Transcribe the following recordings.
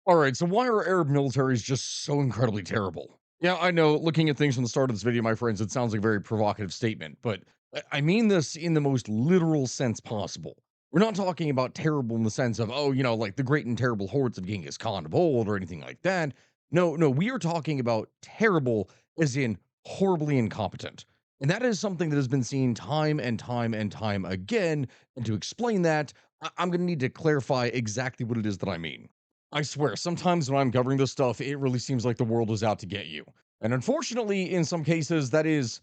All right, so why are Arab militaries just so incredibly terrible? Yeah, I know, looking at things from the start of this video, my friends, it sounds like a very provocative statement, but I mean this in the most literal sense possible. We're not talking about terrible in the sense of, oh, like the great and terrible hordes of Genghis Khan of old or anything like that. No, no, we are talking about terrible as in horribly incompetent. And that is something that has been seen time and time and time again. And to explain that, I'm going to need to clarify exactly what it is that I mean. I swear, sometimes when I'm covering this stuff, it really seems like the world is out to get you. And unfortunately, in some cases, that's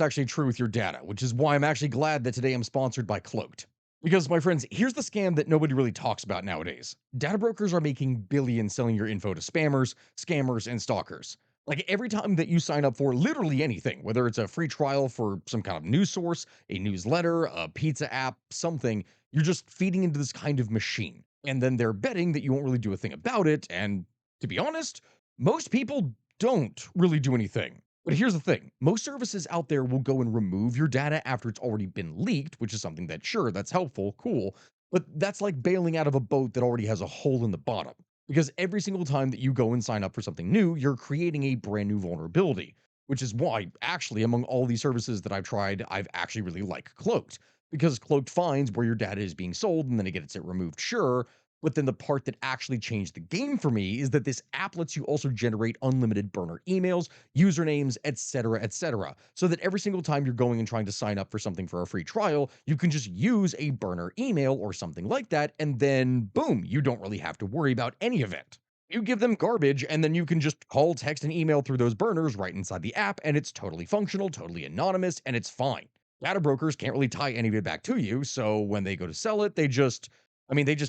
actually true with your data, which is why I'm actually glad that today I'm sponsored by Cloaked. Because, my friends, here's the scam that nobody really talks about nowadays. Data brokers are making billions selling your info to spammers, scammers, and stalkers. Like every time that you sign up for literally anything, whether it's a free trial for some kind of news source, a newsletter, a pizza app, something, you're just feeding into this kind of machine. And then they're betting that you won't really do a thing about it. And to be honest, most people don't really do anything. But here's the thing, most services out there will go and remove your data after it's already been leaked, which is something that, sure, that's helpful, cool. But that's like bailing out of a boat that already has a hole in the bottom. Because every single time that you go and sign up for something new, you're creating a brand new vulnerability, which is why, actually, among all these services that I've tried, I've actually really liked Cloaked because Cloaked finds where your data is being sold and then it gets it removed, sure. But then the part that actually changed the game for me is that this app lets you also generate unlimited burner emails, usernames, etc., so that every single time you're going and trying to sign up for something for a free trial, you can just use a burner email or something like that, and then boom, you don't really have to worry about any of it. You give them garbage, and then you can just call, text, and email through those burners right inside the app, and it's totally functional, totally anonymous, and it's fine. Data brokers can't really tie any of it back to you, so when they go to sell it, they just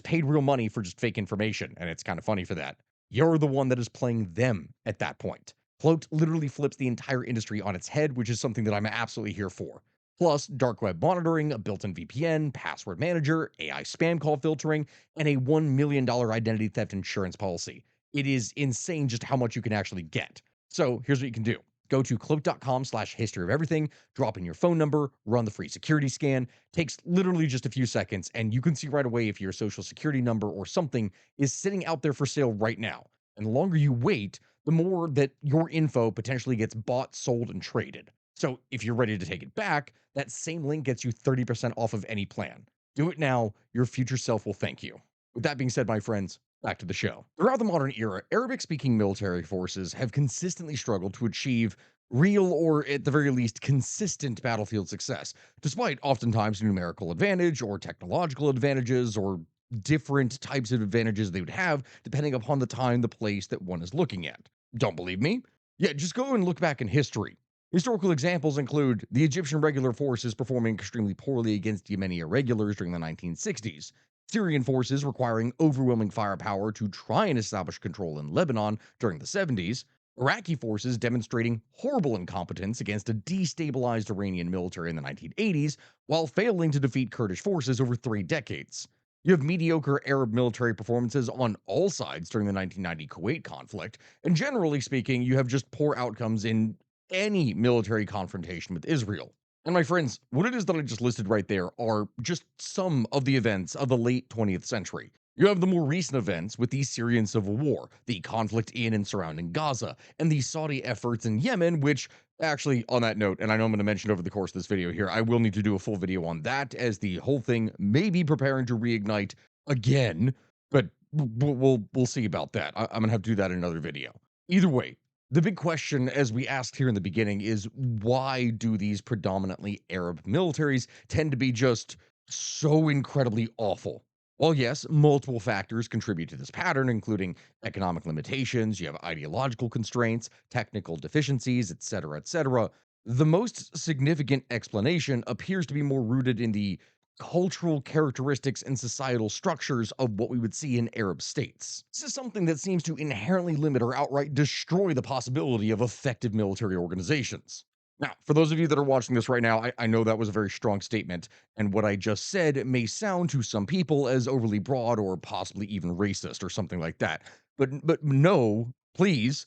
paid real money for just fake information, and it's kind of funny for that. You're the one that is playing them at that point. Cloaked literally flips the entire industry on its head, which is something that I'm absolutely here for. Plus, dark web monitoring, a built in VPN, password manager, AI spam call filtering, and a $1 million identity theft insurance policy. It is insane just how much you can actually get. So here's what you can do. Go to cloak.com/history of everything, drop in your phone number, run the free security scan. Takes literally just a few seconds, and you can see right away if your social security number or something is sitting out there for sale right now. And the longer you wait, the more that your info potentially gets bought, sold, and traded. So if you're ready to take it back, that same link gets you 30% off of any plan. Do it now. Your future self will thank you. With that being said, my friends, back to the show. Throughout the modern era, Arabic speaking military forces have consistently struggled to achieve real or, at the very least, consistent battlefield success, despite oftentimes numerical advantage or technological advantages or different types of advantages they would have depending upon the time, the place that one is looking at. Don't believe me? Yeah, just go and look back in history. Historical examples include the Egyptian regular forces performing extremely poorly against Yemeni irregulars during the 1960s, Syrian forces requiring overwhelming firepower to try and establish control in Lebanon during the 70s, Iraqi forces demonstrating horrible incompetence against a destabilized Iranian military in the 1980s while failing to defeat Kurdish forces over 3 decades. You have mediocre Arab military performances on all sides during the 1990 Kuwait conflict, and generally speaking, you have just poor outcomes in any military confrontation with Israel. And my friends, what it is that I just listed right there are just some of the events of the late 20th century. You have the more recent events with the Syrian civil war, the conflict in and surrounding Gaza, and the Saudi efforts in Yemen, which actually, on that note, and I know I'm going to mention over the course of this video here, I will need to do a full video on that as the whole thing may be preparing to reignite again, but we'll see about that. I'm going to have to do that in another video. Either way, the big question, as we asked here in the beginning, is why do these predominantly Arab militaries tend to be just so incredibly awful? Well, yes, multiple factors contribute to this pattern, including economic limitations, you have ideological constraints, technical deficiencies, etc., etc. The most significant explanation appears to be more rooted in the cultural characteristics and societal structures of what we would see in Arab states. This is something that seems to inherently limit or outright destroy the possibility of effective military organizations. Now, for those of you that are watching this right now, I know that was a very strong statement, and what I just said may sound to some people as overly broad or possibly even racist or something like that. But no, please,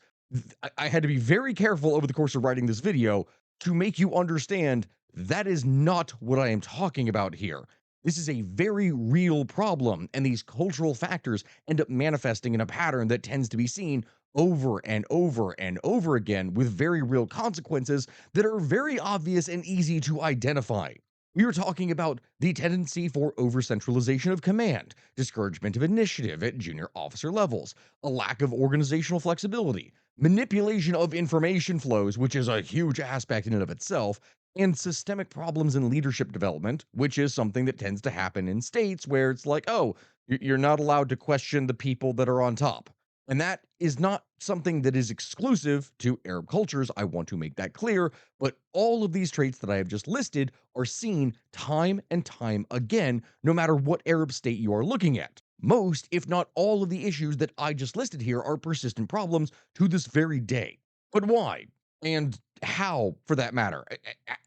I had to be very careful over the course of writing this video to make you understand that is not what I am talking about here. This is a very real problem, and these cultural factors end up manifesting in a pattern that tends to be seen over and over and over again with very real consequences that are very obvious and easy to identify. We were talking about the tendency for over centralization of command, discouragement of initiative at junior officer levels, a lack of organizational flexibility, manipulation of information flows, which is a huge aspect in and of itself, and systemic problems in leadership development, which is something that tends to happen in states where it's like, oh, you're not allowed to question the people that are on top. And that is not something that is exclusive to Arab cultures. I want to make that clear. But all of these traits that I have just listed are seen time and time again, no matter what Arab state you are looking at. Most, if not all, of the issues that I just listed here are persistent problems to this very day. But why? And how, for that matter?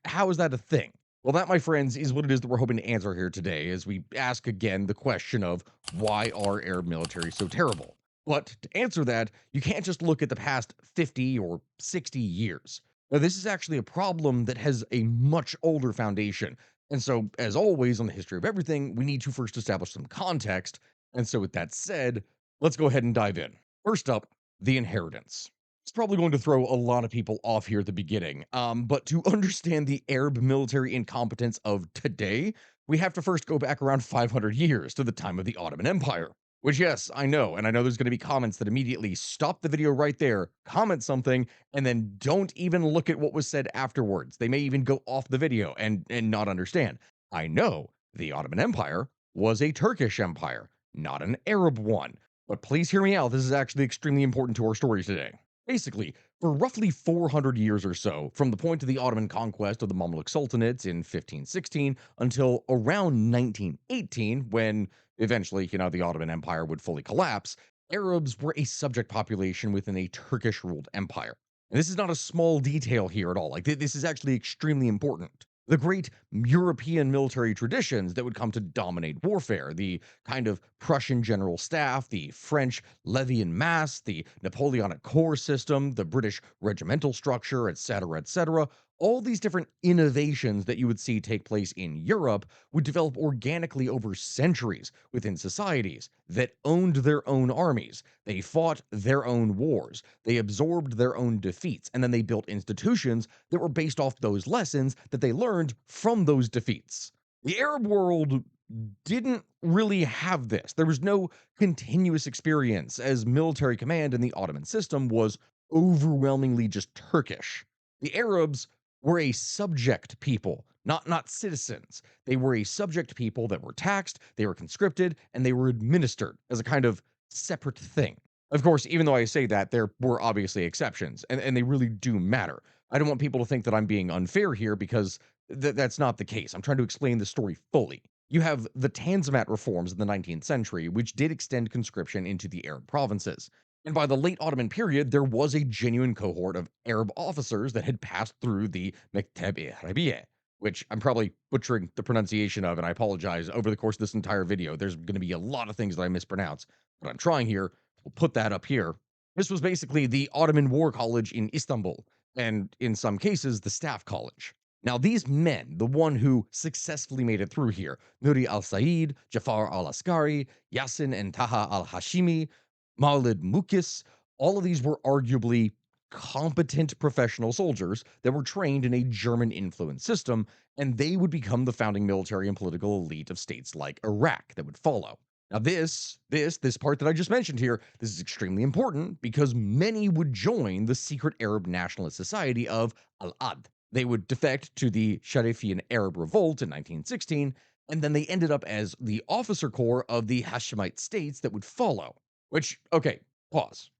How is that a thing? Well, that, my friends, is what it is that we're hoping to answer here today as we ask again the question of why are Arab military so terrible? But to answer that, you can't just look at the past 50 or 60 years. Now, this is actually a problem that has a much older foundation. And so, as always on the history of everything, we need to first establish some context. And so, with that said, let's go ahead and dive in. First up, the inheritance. It's probably going to throw a lot of people off here at the beginning. But to understand the Arab military incompetence of today, we have to first go back around 500 years to the time of the Ottoman Empire. Which, yes, I know, and I know there's going to be comments that immediately stop the video right there, comment something, and then don't even look at what was said afterwards. They may even go off the video and not understand. I know the Ottoman Empire was a Turkish empire, not an Arab one. But please hear me out. This is actually extremely important to our story today. Basically, for roughly 400 years or so, from the point of the Ottoman conquest of the Mamluk Sultanates in 1516 until around 1918, when eventually, the Ottoman Empire would fully collapse, Arabs were a subject population within a Turkish ruled empire. And this is not a small detail here at all. Like, this is actually extremely important. The great European military traditions that would come to dominate warfare, the kind of Prussian general staff, the French levy en masse, the Napoleonic corps system, the British regimental structure, etc., all these different innovations that you would see take place in Europe would develop organically over centuries within societies that owned their own armies. They fought their own wars. They absorbed their own defeats. And then they built institutions that were based off those lessons that they learned from those defeats. The Arab world didn't really have this. There was no continuous experience, as military command in the Ottoman system was overwhelmingly just Turkish. The Arabs were a subject people, not citizens. They were a subject people that were taxed, they were conscripted, and they were administered as a kind of separate thing. Of course, even though I say that, there were obviously exceptions, and they really do matter. I don't want people to think that I'm being unfair here because that's not the case. I'm trying to explain the story fully. You have the Tanzimat reforms in the 19th century, which did extend conscription into the Arab provinces. And by the late Ottoman period, there was a genuine cohort of Arab officers that had passed through the Mekteb-i Harbiye, which I'm probably butchering the pronunciation of, and I apologize. Over the course of this entire video, there's going to be a lot of things that I mispronounce, but I'm trying here. We'll put that up here. This was basically the Ottoman War College in Istanbul, and in some cases, the Staff College. Now, these men, the one who successfully made it through here, Nuri al-Said, Jafar al-Askari, Yassin and Taha al-Hashimi, Maulid Mukis, all of these were arguably competent professional soldiers that were trained in a German influenced system, and they would become the founding military and political elite of states like Iraq that would follow. Now, this part that I just mentioned here, this is extremely important because many would join the secret Arab nationalist society of Al-Ad. They would defect to the Sharifian Arab Revolt in 1916, and then they ended up as the officer corps of the Hashemite states that would follow. Which, okay, pause.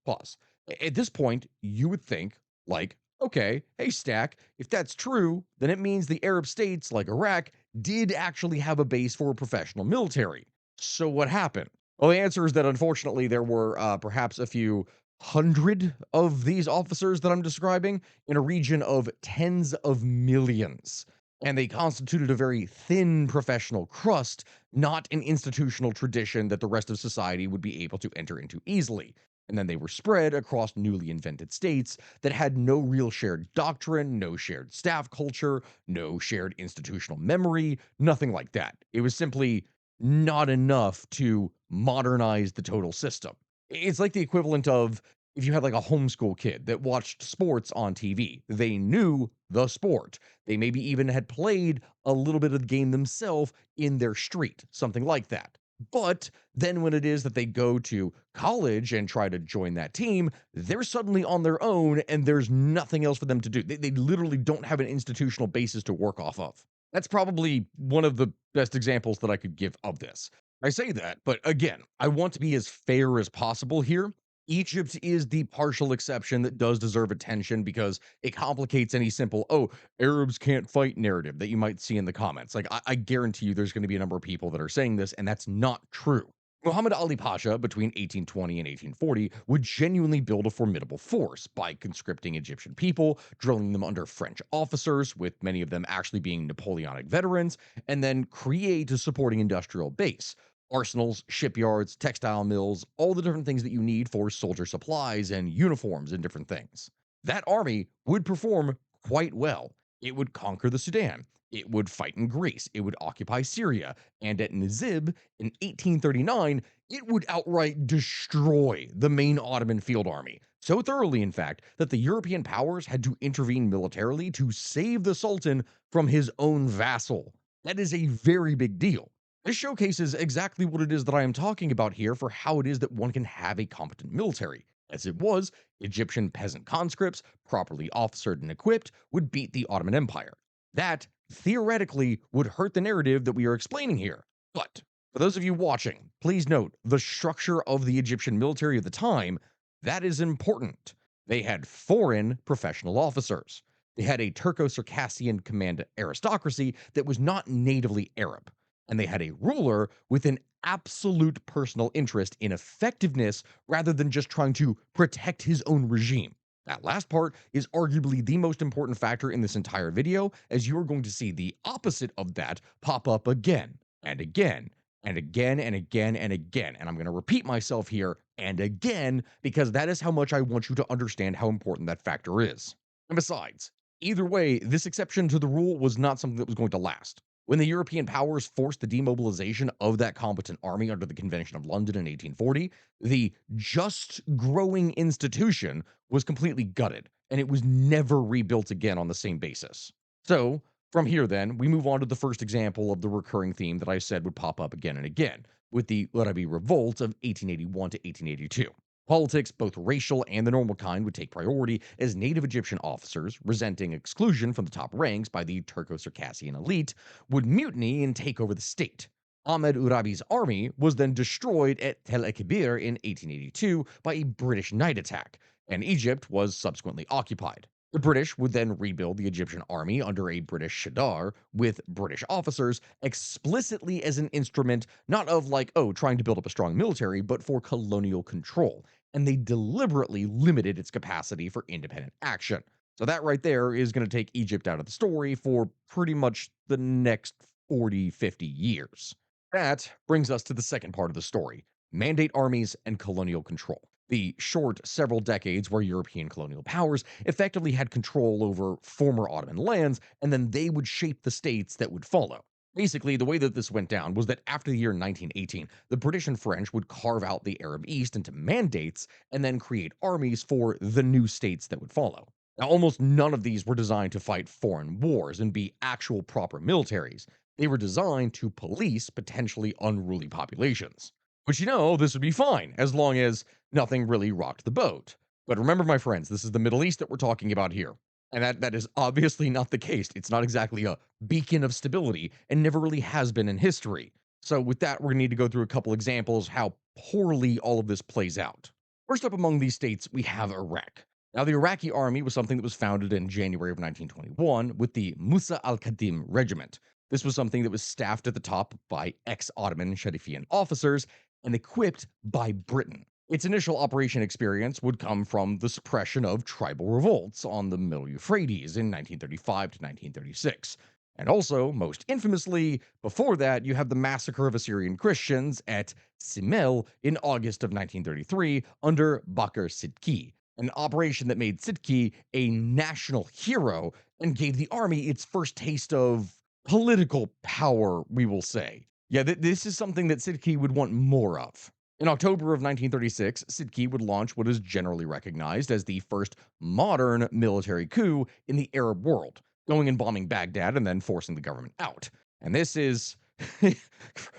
At this point, you would think, like, okay, hey, Stack, if that's true, then it means the Arab states, like Iraq, did actually have a base for a professional military. So what happened? Well, the answer is that unfortunately there were perhaps a few hundred of these officers that I'm describing in a region of tens of millions. And they constituted a very thin professional crust, not an institutional tradition that the rest of society would be able to enter into easily. And then they were spread across newly invented states that had no real shared doctrine, no shared staff culture, no shared institutional memory, nothing like that. It was simply not enough to modernize the total system. It's like the equivalent of if you had like a homeschool kid that watched sports on TV. They knew the sport. They maybe even had played a little bit of the game themselves in their street, something like that. But then when it is that they go to college and try to join that team, they're suddenly on their own and there's nothing else for them to do. They literally don't have an institutional basis to work off of. That's probably one of the best examples that I could give of this. I say that, but again, I want to be as fair as possible here. Egypt is the partial exception that does deserve attention because it complicates any simple, oh, Arabs can't fight narrative that you might see in the comments. Like, I guarantee you there's going to be a number of people that are saying this, and that's not true. Muhammad Ali Pasha, between 1820 and 1840, would genuinely build a formidable force by conscripting Egyptian people, drilling them under French officers, with many of them actually being Napoleonic veterans, and then create a supporting industrial base. Arsenals, shipyards, textile mills, all the different things that you need for soldier supplies and uniforms and different things. That army would perform quite well. It would conquer the Sudan. It would fight in Greece. It would occupy Syria. And at Nizib in 1839, it would outright destroy the main Ottoman field army. So thoroughly, in fact, that the European powers had to intervene militarily to save the Sultan from his own vassal. That is a very big deal. This showcases exactly what it is that I am talking about here for how it is that one can have a competent military. As it was, Egyptian peasant conscripts, properly officered and equipped, would beat the Ottoman Empire. That, theoretically, would hurt the narrative that we are explaining here. But, for those of you watching, please note the structure of the Egyptian military of the time, that is important. They had foreign professional officers. They had a Turco-Circassian command aristocracy that was not natively Arab, and they had a ruler with an absolute personal interest in effectiveness rather than just trying to protect his own regime. That last part is arguably the most important factor in this entire video, as you are going to see the opposite of that pop up again and again and again and again and again. And I'm going to repeat myself here and again because that is how much I want you to understand how important that factor is. And besides, either way, this exception to the rule was not something that was going to last. When the European powers forced the demobilization of that competent army under the Convention of London in 1840, the just growing institution was completely gutted, and it was never rebuilt again on the same basis. So, from here, then, we move on to the first example of the recurring theme that I said would pop up again and again, with the Arabi Revolt of 1881 to 1882. Politics, both racial and the normal kind, would take priority as native Egyptian officers, resenting exclusion from the top ranks by the Turco Circassian elite, would mutiny and take over the state. Ahmed Urabi's army was then destroyed at Tel Ekbir in 1882 by a British night attack, and Egypt was subsequently occupied. The British would then rebuild the Egyptian army under a British Shadar with British officers explicitly as an instrument not of like, oh, trying to build up a strong military, but for colonial control. And they deliberately limited its capacity for independent action. So that right there is going to take Egypt out of the story for pretty much the next 40, 50 years. That brings us to the second part of the story: mandate armies and colonial control. The short several decades where European colonial powers effectively had control over former Ottoman lands, and then they would shape the states that would follow. Basically, the way that this went down was that after the year 1918, the British and French would carve out the Arab East into mandates and then create armies for the new states that would follow. Now, almost none of these were designed to fight foreign wars and be actual proper militaries. They were designed to police potentially unruly populations. Which, this would be fine as long as nothing really rocked the boat. But remember, my friends, this is the Middle East that we're talking about here. And that is obviously not the case. It's not exactly a beacon of stability and never really has been in history. So, with that, we're going to need to go through a couple examples how poorly all of this plays out. First up among these states, we have Iraq. Now, the Iraqi army was something that was founded in January of 1921 with the Musa al Qadim Regiment. This was something that was staffed at the top by ex Ottoman Sharifian officers and equipped by Britain. Its initial operation experience would come from the suppression of tribal revolts on the Middle Euphrates in 1935 to 1936. And also, most infamously, before that, you have the massacre of Assyrian Christians at Simel in August of 1933 under Bakr Sidki, an operation that made Sidki a national hero and gave the army its first taste of political power, we will say. Yeah, this is something that Sidki would want more of. In October of 1936, Sidki would launch what is generally recognized as the first modern military coup in the Arab world, going and bombing Baghdad and then forcing the government out. And this is,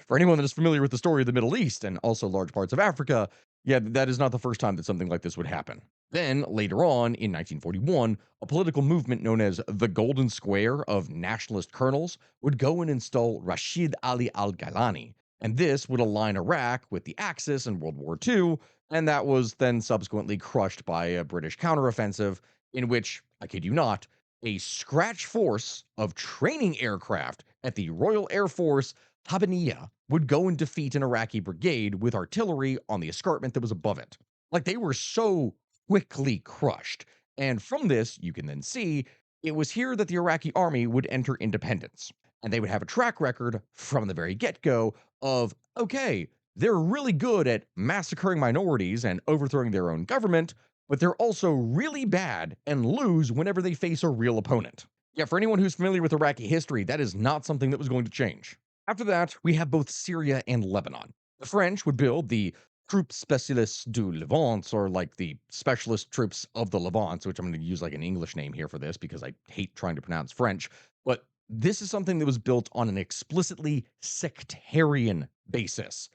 for anyone that is familiar with the story of the Middle East and also large parts of Africa, yeah, that is not the first time that something like this would happen. Then, later on, in 1941, a political movement known as the Golden Square of nationalist colonels would go and install Rashid Ali al Gilani. And this would align Iraq with the Axis in World War II, and that was then subsequently crushed by a British counteroffensive, in which, I kid you not, a scratch force of training aircraft at the Royal Air Force Habaniya would go and defeat an Iraqi brigade with artillery on the escarpment that was above it. Like they were so quickly crushed. And from this, you can then see it was here that the Iraqi army would enter independence. And they would have a track record from the very get go of, okay, they're really good at massacring minorities and overthrowing their own government, but they're also really bad and lose whenever they face a real opponent. Yeah, for anyone who's familiar with Iraqi history, that is not something that was going to change. After that, we have both Syria and Lebanon. The French would build the Troupes Spécialistes du Levant, or like the Specialist Troops of the Levant, which I'm going to use like an English name here for this because I hate trying to pronounce French. But this is something that was built on an explicitly sectarian basis.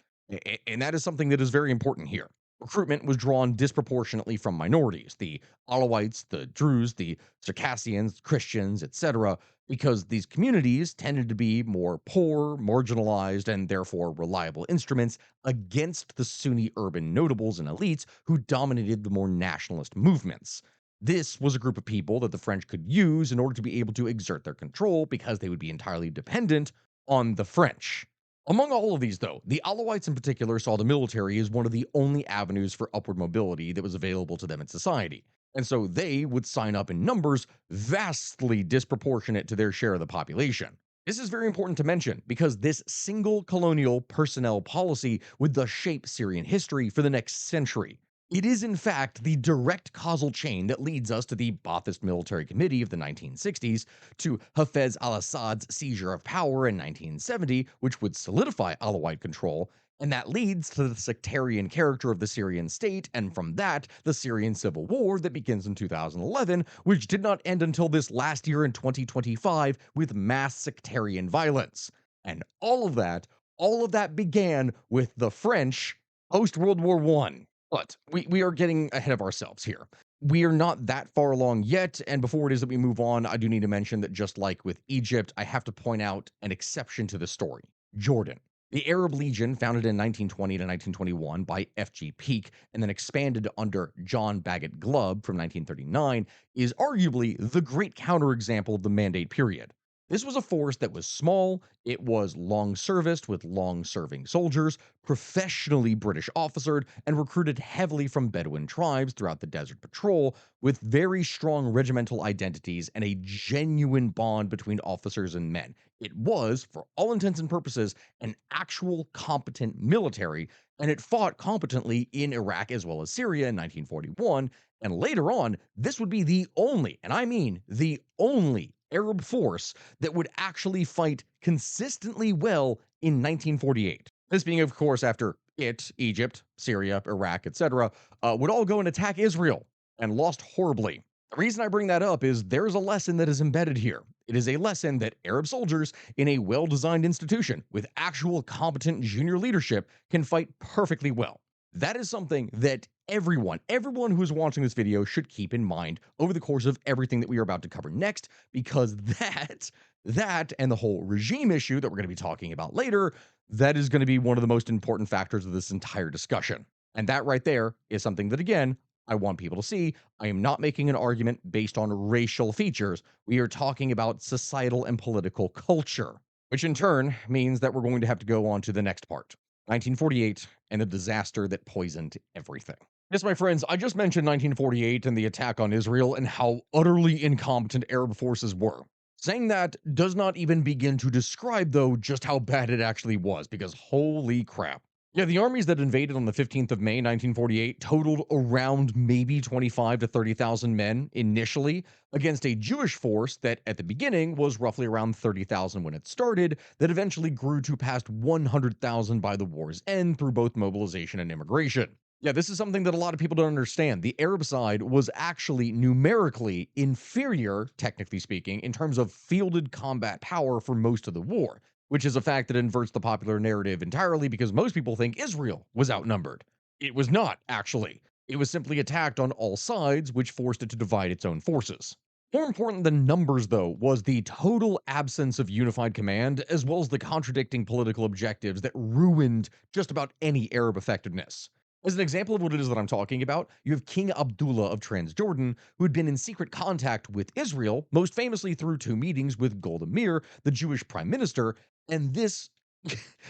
And that is something that is very important here. Recruitment was drawn disproportionately from minorities, the Alawites, the Druze, the Circassians, Christians, etc., because these communities tended to be more poor, marginalized, and therefore reliable instruments against the Sunni urban notables and elites who dominated the more nationalist movements. This was a group of people that the French could use in order to be able to exert their control because they would be entirely dependent on the French. Among all of these, though, the Alawites in particular saw the military as one of the only avenues for upward mobility that was available to them in society. And so they would sign up in numbers vastly disproportionate to their share of the population. This is very important to mention because this single colonial personnel policy would thus shape Syrian history for the next century. It is, in fact, the direct causal chain that leads us to the Ba'athist Military Committee of the 1960s, to Hafez al Assad's seizure of power in 1970, which would solidify Alawite control, and that leads to the sectarian character of the Syrian state, and from that, the Syrian civil war that begins in 2011, which did not end until this last year in 2025 with mass sectarian violence. And all of that began with the French post World War I. But we are getting ahead of ourselves here. We are not that far along yet, and before it is that we move on, I do need to mention that just like with Egypt, I have to point out an exception to the story: Jordan. The Arab Legion, founded in 1920 to 1921 by F.G. Peake and then expanded under John Bagot Glubb from 1939, is arguably the great counterexample of the Mandate period. This was a force that was small, it was long serviced with long serving soldiers, professionally British officered, and recruited heavily from Bedouin tribes throughout the Desert Patrol, with very strong regimental identities and a genuine bond between officers and men. It was, for all intents and purposes, an actual competent military, and it fought competently in Iraq as well as Syria in 1941. And later on, this would be the only, and I mean the only, Arab force that would actually fight consistently well in 1948. This being, of course, after Egypt, Syria, Iraq, etc., would all go and attack Israel and lost horribly. The reason I bring that up is there's a lesson that is embedded here. It is a lesson that Arab soldiers in a well designed institution with actual competent junior leadership can fight perfectly well. That is something that everyone who's watching this video should keep in mind over the course of everything that we are about to cover next, because that and the whole regime issue that we're going to be talking about later, that is going to be one of the most important factors of this entire discussion. And that right there is something that, again, I want people to see. I am not making an argument based on racial features. We are talking about societal and political culture, which in turn means that we're going to have to go on to the next part: 1948 and the disaster that poisoned everything. Yes, my friends, I just mentioned 1948 and the attack on Israel and how utterly incompetent Arab forces were. Saying that does not even begin to describe, though, just how bad it actually was, because holy crap. Yeah, the armies that invaded on the 15th of May, 1948, totaled around maybe 25 to 30,000 men initially against a Jewish force that at the beginning was roughly around 30,000 when it started, that eventually grew to past 100,000 by the war's end through both mobilization and immigration. Yeah, this is something that a lot of people don't understand. The Arab side was actually numerically inferior, technically speaking, in terms of fielded combat power for most of the war, which is a fact that inverts the popular narrative entirely because most people think Israel was outnumbered. It was not, actually. It was simply attacked on all sides, which forced it to divide its own forces. More important than numbers, though, was the total absence of unified command, as well as the contradicting political objectives that ruined just about any Arab effectiveness. As an example of what it is that I'm talking about, you have King Abdullah of Transjordan, who had been in secret contact with Israel, most famously through two meetings with Golda Meir, the Jewish prime minister, and this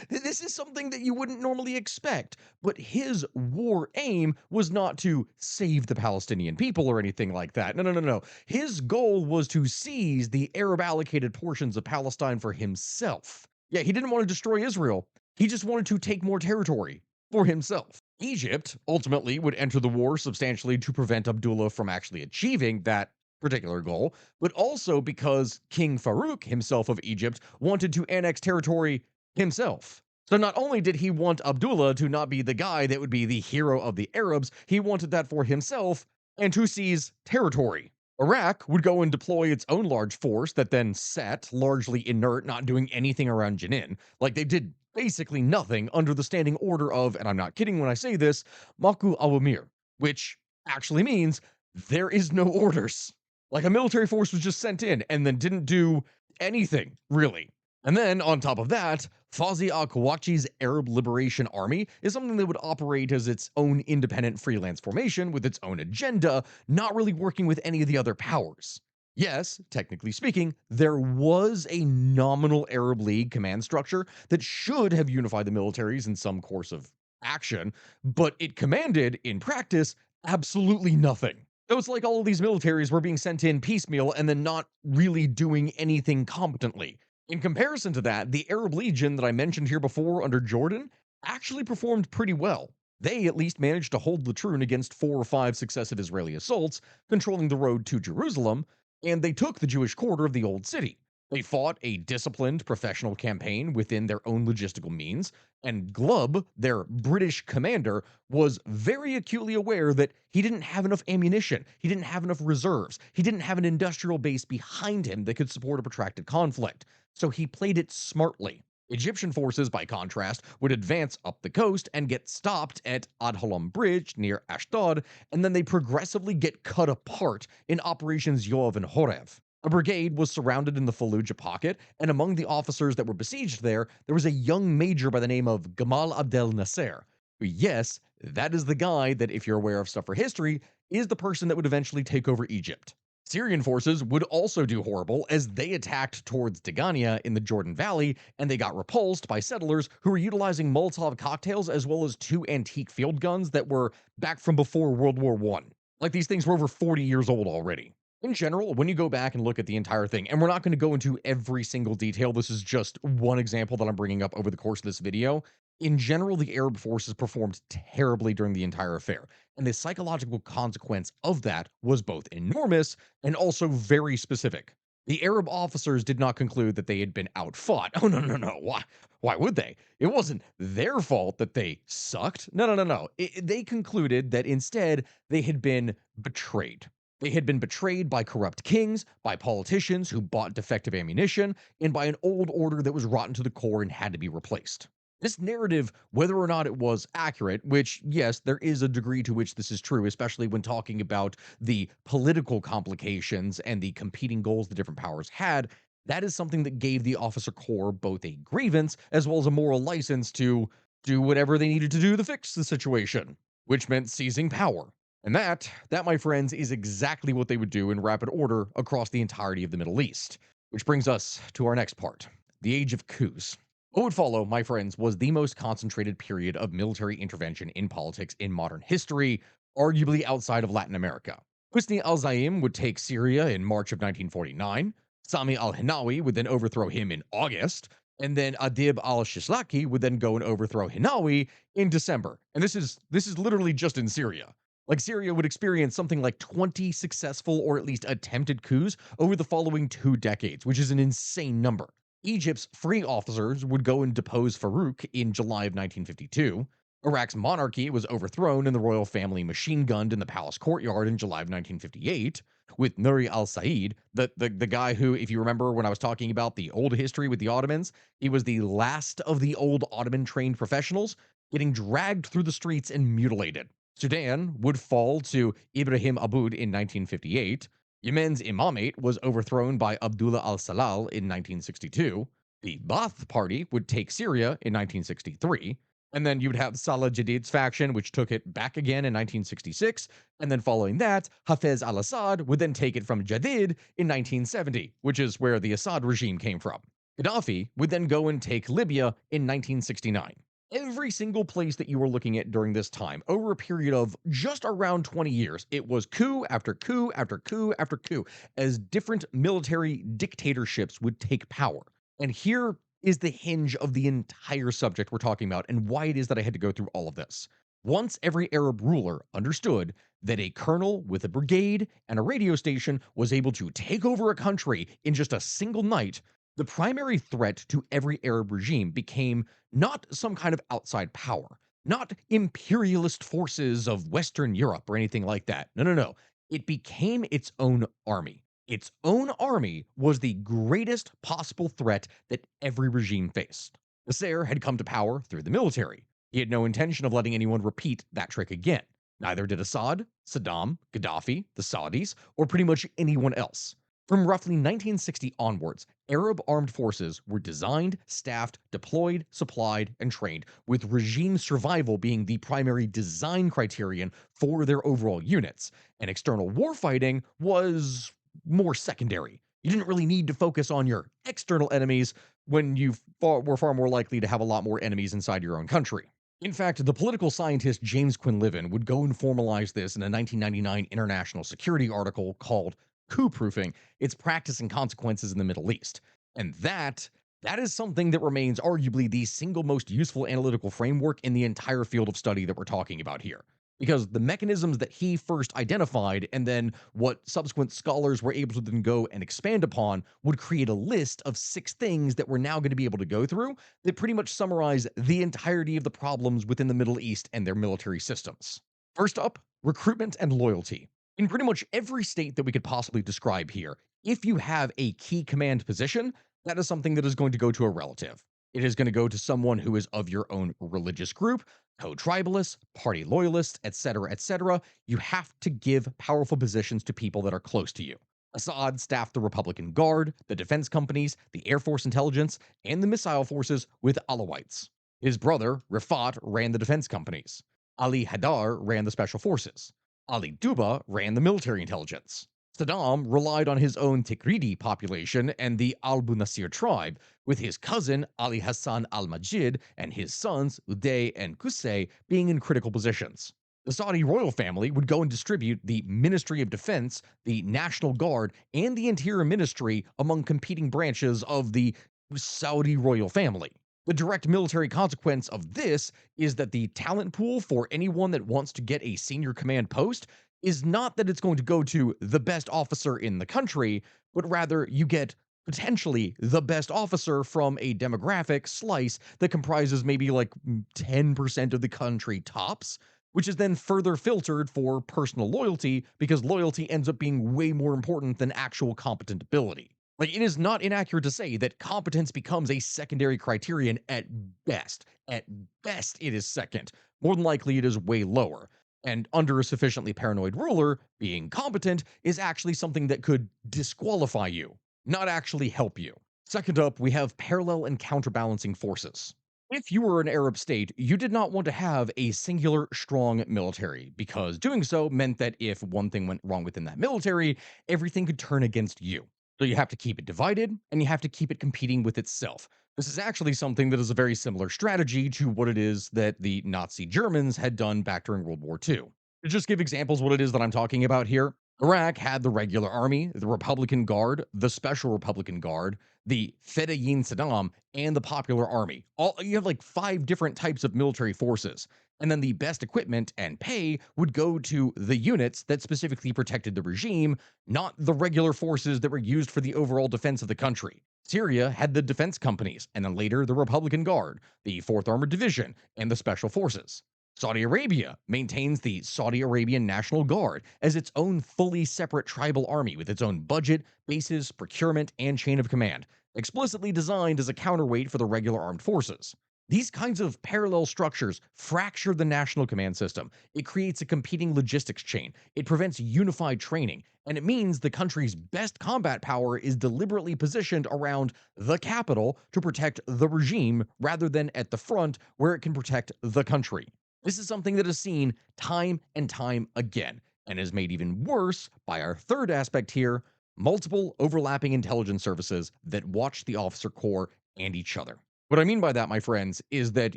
this is something that you wouldn't normally expect, but his war aim was not to save the Palestinian people or anything like that. No, no, no, no. His goal was to seize the Arab allocated portions of Palestine for himself. Yeah, he didn't want to destroy Israel. He just wanted to take more territory for himself. Egypt ultimately would enter the war substantially to prevent Abdullah from actually achieving that particular goal, but also because King Farouk himself of Egypt wanted to annex territory himself. So not only did he want Abdullah to not be the guy that would be the hero of the Arabs, he wanted that for himself and to seize territory. Iraq would go and deploy its own large force that then sat largely inert, not doing anything around Jenin. Like they did basically nothing under the standing order of, and I'm not kidding when I say this, Maku Awamir, which actually means there is no orders. Like a military force was just sent in and then didn't do anything, really. And then, on top of that, Fazi al Kawachi's Arab Liberation Army is something that would operate as its own independent freelance formation with its own agenda, not really working with any of the other powers. Yes, technically speaking, there was a nominal Arab League command structure that should have unified the militaries in some course of action, but it commanded, in practice, absolutely nothing. So it's like all of these militaries were being sent in piecemeal and then not really doing anything competently. In comparison to that, the Arab Legion that I mentioned here before under Jordan actually performed pretty well. They at least managed to hold Latrun against 4 or 5 successive Israeli assaults, controlling the road to Jerusalem, and they took the Jewish quarter of the Old City. They fought a disciplined professional campaign within their own logistical means, and Glubb, their British commander, was very acutely aware that he didn't have enough ammunition, he didn't have enough reserves, he didn't have an industrial base behind him that could support a protracted conflict. So he played it smartly. Egyptian forces, by contrast, would advance up the coast and get stopped at Adhalam Bridge near Ashdod, and then they progressively get cut apart in Operations Yoav and Horev. A brigade was surrounded in the Fallujah pocket, and among the officers that were besieged there was a young major by the name of Gamal Abdel Nasser. Yes, that is the guy that, if you're aware of stuff for history, is the person that would eventually take over Egypt. Syrian forces would also do horrible as they attacked towards Degania in the Jordan Valley, and they got repulsed by settlers who were utilizing Molotov cocktails as well as 2 antique field guns that were back from before World War I. Like these things were over 40 years old already. In general, when you go back and look at the entire thing, and we're not going to go into every single detail, this is just one example that I'm bringing up over the course of this video. In general, the Arab forces performed terribly during the entire affair, and the psychological consequence of that was both enormous and also very specific. The Arab officers did not conclude that they had been outfought. Oh, no, no, no. Why? Why would they? It wasn't their fault that they sucked. No, no, no, no. They concluded that instead they had been betrayed. They had been betrayed by corrupt kings, by politicians who bought defective ammunition, and by an old order that was rotten to the core and had to be replaced. This narrative, whether or not it was accurate, which, yes, there is a degree to which this is true, especially when talking about the political complications and the competing goals the different powers had, that is something that gave the officer corps both a grievance as well as a moral license to do whatever they needed to do to fix the situation, which meant seizing power. And that, my friends, is exactly what they would do in rapid order across the entirety of the Middle East. Which brings us to our next part, the age of coups. What would follow, my friends, was the most concentrated period of military intervention in politics in modern history, arguably outside of Latin America. Husni al-Zaim would take Syria in March of 1949. Sami al-Hinawi would then overthrow him in August, and then Adib al-Shislaki would then go and overthrow Hinawi in December. And this is literally just in Syria. Like Syria would experience something like 20 successful or at least attempted coups over the following 2 decades, which is an insane number. Egypt's free officers would go and depose Farouk in July of 1952. Iraq's monarchy was overthrown and the royal family machine gunned in the palace courtyard in July of 1958 with Nuri al Said, the guy who, if you remember when I was talking about the old history with the Ottomans, he was the last of the old Ottoman trained professionals getting dragged through the streets and mutilated. Sudan would fall to Ibrahim Aboud in 1958. Yemen's imamate was overthrown by Abdullah al Salal in 1962. The Ba'ath Party would take Syria in 1963. And then you'd have Salah Jadid's faction, which took it back again in 1966. And then following that, Hafez al Assad would then take it from Jadid in 1970, which is where the Assad regime came from. Gaddafi would then go and take Libya in 1969. Every single place that you were looking at during this time, over a period of just around 20 years, it was coup after coup after coup after coup as different military dictatorships would take power. And here is the hinge of the entire subject we're talking about and why it is that I had to go through all of this. Once every Arab ruler understood that a colonel with a brigade and a radio station was able to take over a country in just a single night, the primary threat to every Arab regime became not some kind of outside power, not imperialist forces of Western Europe or anything like that. No, no, no. It became its own army. Its own army was the greatest possible threat that every regime faced. Nasser had come to power through the military. He had no intention of letting anyone repeat that trick again. Neither did Assad, Saddam, Gaddafi, the Saudis, or pretty much anyone else. From roughly 1960 onwards, Arab armed forces were designed, staffed, deployed, supplied, and trained, with regime survival being the primary design criterion for their overall units, and external warfighting was more secondary. You didn't really need to focus on your external enemies when were far more likely to have a lot more enemies inside your own country. In fact, the political scientist James Quinlivan would go and formalize this in a 1999 international security article called coup-proofing, its practice and consequences in the Middle East. And that is something that remains arguably the single most useful analytical framework in the entire field of study that we're talking about here. Because the mechanisms that he first identified and then what subsequent scholars were able to then go and expand upon would create a list of 6 things that we're now going to be able to go through that pretty much summarize the entirety of the problems within the Middle East and their military systems. First up, recruitment and loyalty. In pretty much every state that we could possibly describe here, if you have a key command position, that is something that is going to go to a relative. It is going to go to someone who is of your own religious group, co-tribalists, party loyalists, etc., etc. You have to give powerful positions to people that are close to you. Assad staffed the Republican Guard, the defense companies, the Air Force intelligence, and the missile forces with Alawites. His brother, Rifat, ran the defense companies. Ali Hadar ran the special forces. Ali Duba ran the military intelligence. Saddam relied on his own Tigridi population and the Al Bunasir tribe, with his cousin Ali Hassan al Majid and his sons Uday and Qusay being in critical positions. The Saudi royal family would go and distribute the Ministry of Defense, the National Guard, and the Interior Ministry among competing branches of the Saudi royal family. The direct military consequence of this is that the talent pool for anyone that wants to get a senior command post is not that it's going to go to the best officer in the country, but rather you get potentially the best officer from a demographic slice that comprises maybe like 10% of the country tops, which is then further filtered for personal loyalty because loyalty ends up being way more important than actual competent ability. Like, it is not inaccurate to say that competence becomes a secondary criterion at best. At best, it is second. More than likely, it is way lower. And under a sufficiently paranoid ruler, being competent is actually something that could disqualify you, not actually help you. Second up, we have parallel and counterbalancing forces. If you were an Arab state, you did not want to have a singular strong military, because doing so meant that if one thing went wrong within that military, everything could turn against you. So you have to keep it divided, and you have to keep it competing with itself. This is actually something that is a very similar strategy to what it is that the Nazi Germans had done back during World War II. To just give examples what it is that I'm talking about here, Iraq had the regular army, the Republican Guard, the Special Republican Guard, the Fedayeen Saddam, and the Popular Army. All you have like five different types of military forces. And then the best equipment and pay would go to the units that specifically protected the regime, not the regular forces that were used for the overall defense of the country. Syria had the defense companies, and then later the Republican Guard, the 4th Armored Division, and the Special Forces. Saudi Arabia maintains the Saudi Arabian National Guard as its own fully separate tribal army with its own budget, bases, procurement, and chain of command, explicitly designed as a counterweight for the regular armed forces. These kinds of parallel structures fracture the national command system. It creates a competing logistics chain. It prevents unified training. And it means the country's best combat power is deliberately positioned around the capital to protect the regime rather than at the front where it can protect the country. This is something that is seen time and time again, and is made even worse by our third aspect here: multiple overlapping intelligence services that watch the officer corps and each other. What I mean by that, my friends, is that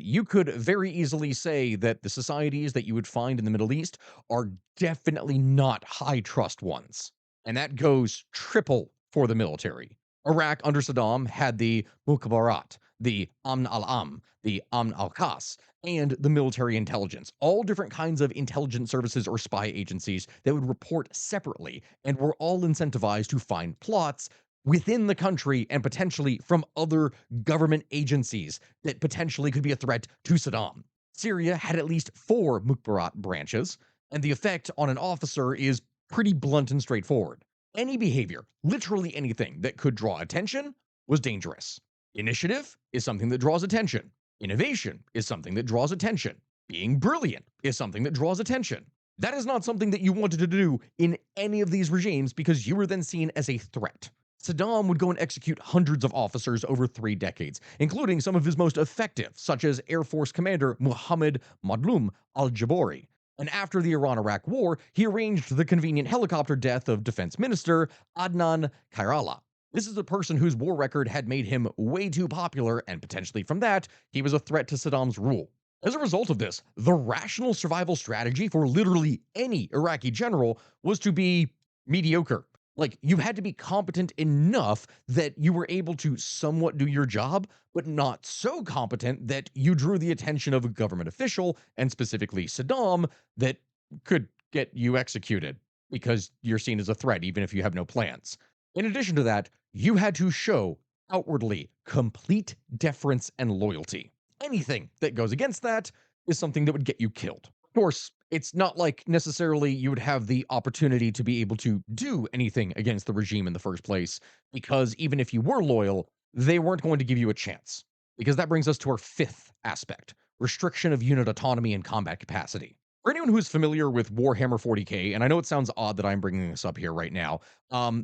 you could very easily say that the societies that you would find in the Middle East are definitely not high trust ones. And that goes triple for the military. Iraq under Saddam had the Mukhabarat, the Amn al-Am, the Amn al-Qas, and the military intelligence, all different kinds of intelligence services or spy agencies that would report separately and were all incentivized to find plots within the country and potentially from other government agencies that potentially could be a threat to Saddam. Syria had at least four Mukhabarat branches, and the effect on an officer is pretty blunt and straightforward. Any behavior, literally anything that could draw attention, was dangerous. Initiative is something that draws attention. Innovation is something that draws attention. Being brilliant is something that draws attention. That is not something that you wanted to do in any of these regimes because you were then seen as a threat. Saddam would go and execute hundreds of officers over 3 decades, including some of his most effective, such as Air Force Commander Muhammad Madlum al Jabari. And after the Iran Iraq War, he arranged the convenient helicopter death of Defense Minister Adnan Khairallah. This is a person whose war record had made him way too popular, and potentially from that, he was a threat to Saddam's rule. As a result of this, the rational survival strategy for literally any Iraqi general was to be mediocre. Like, you had to be competent enough that you were able to somewhat do your job, but not so competent that you drew the attention of a government official, and specifically Saddam, that could get you executed because you're seen as a threat, even if you have no plans. In addition to that, you had to show outwardly complete deference and loyalty. Anything that goes against that is something that would get you killed. Of course, it's not like necessarily you would have the opportunity to be able to do anything against the regime in the first place, because even if you were loyal, they weren't going to give you a chance. Because that brings us to our fifth aspect: restriction of unit autonomy and combat capacity. For anyone who's familiar with Warhammer 40K, and I know it sounds odd that I'm bringing this up here right now,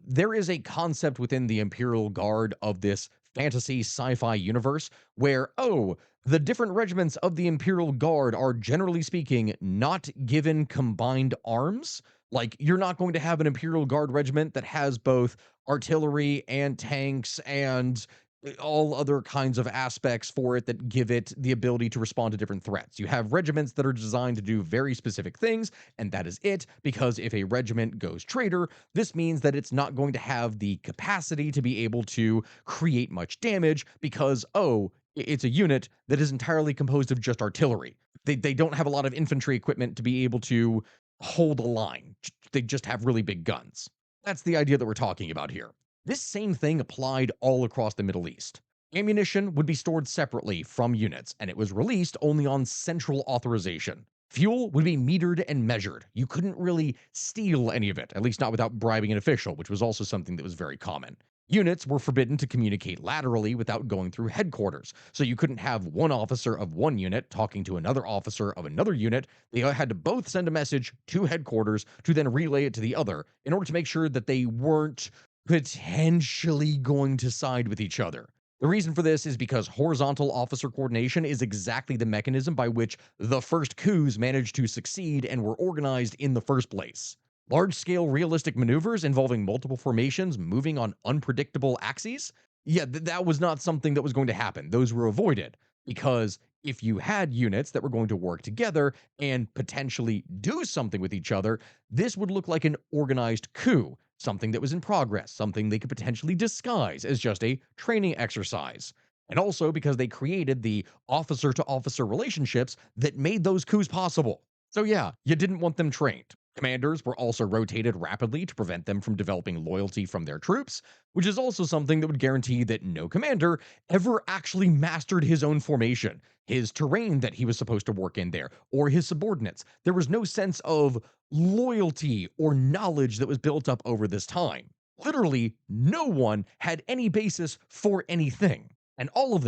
there is a concept within the Imperial Guard of this fantasy sci-fi universe where, oh, the different regiments of the Imperial Guard are, generally speaking, not given combined arms. Like, you're not going to have an Imperial Guard regiment that has both artillery and tanks and all other kinds of aspects for it that give it the ability to respond to different threats. You have regiments that are designed to do very specific things, and that is it, because if a regiment goes traitor, this means that it's not going to have the capacity to be able to create much damage because, oh, it's a unit that is entirely composed of just artillery. They don't have a lot of infantry equipment to be able to hold a line. They just have really big guns. That's the idea that we're talking about here. This same thing applied all across the Middle East. Ammunition would be stored separately from units, and it was released only on central authorization. Fuel would be metered and measured. You couldn't really steal any of it, at least not without bribing an official, which was also something that was very common. Units were forbidden to communicate laterally without going through headquarters, so you couldn't have one officer of one unit talking to another officer of another unit. They had to both send a message to headquarters to then relay it to the other in order to make sure that they weren't potentially going to side with each other. The reason for this is because horizontal officer coordination is exactly the mechanism by which the first coups managed to succeed and were organized in the first place. Large scale realistic maneuvers involving multiple formations moving on unpredictable axes? Yeah, that was not something that was going to happen. Those were avoided. Because if you had units that were going to work together and potentially do something with each other, this would look like an organized coup, something that was in progress, something they could potentially disguise as just a training exercise. And also because they created the officer to officer relationships that made those coups possible. So, yeah, you didn't want them trained. Commanders were also rotated rapidly to prevent them from developing loyalty from their troops, which is also something that would guarantee that no commander ever actually mastered his own formation, his terrain that he was supposed to work in there, or his subordinates. There was no sense of loyalty or knowledge that was built up over this time. Literally, no one had any basis for anything. And all of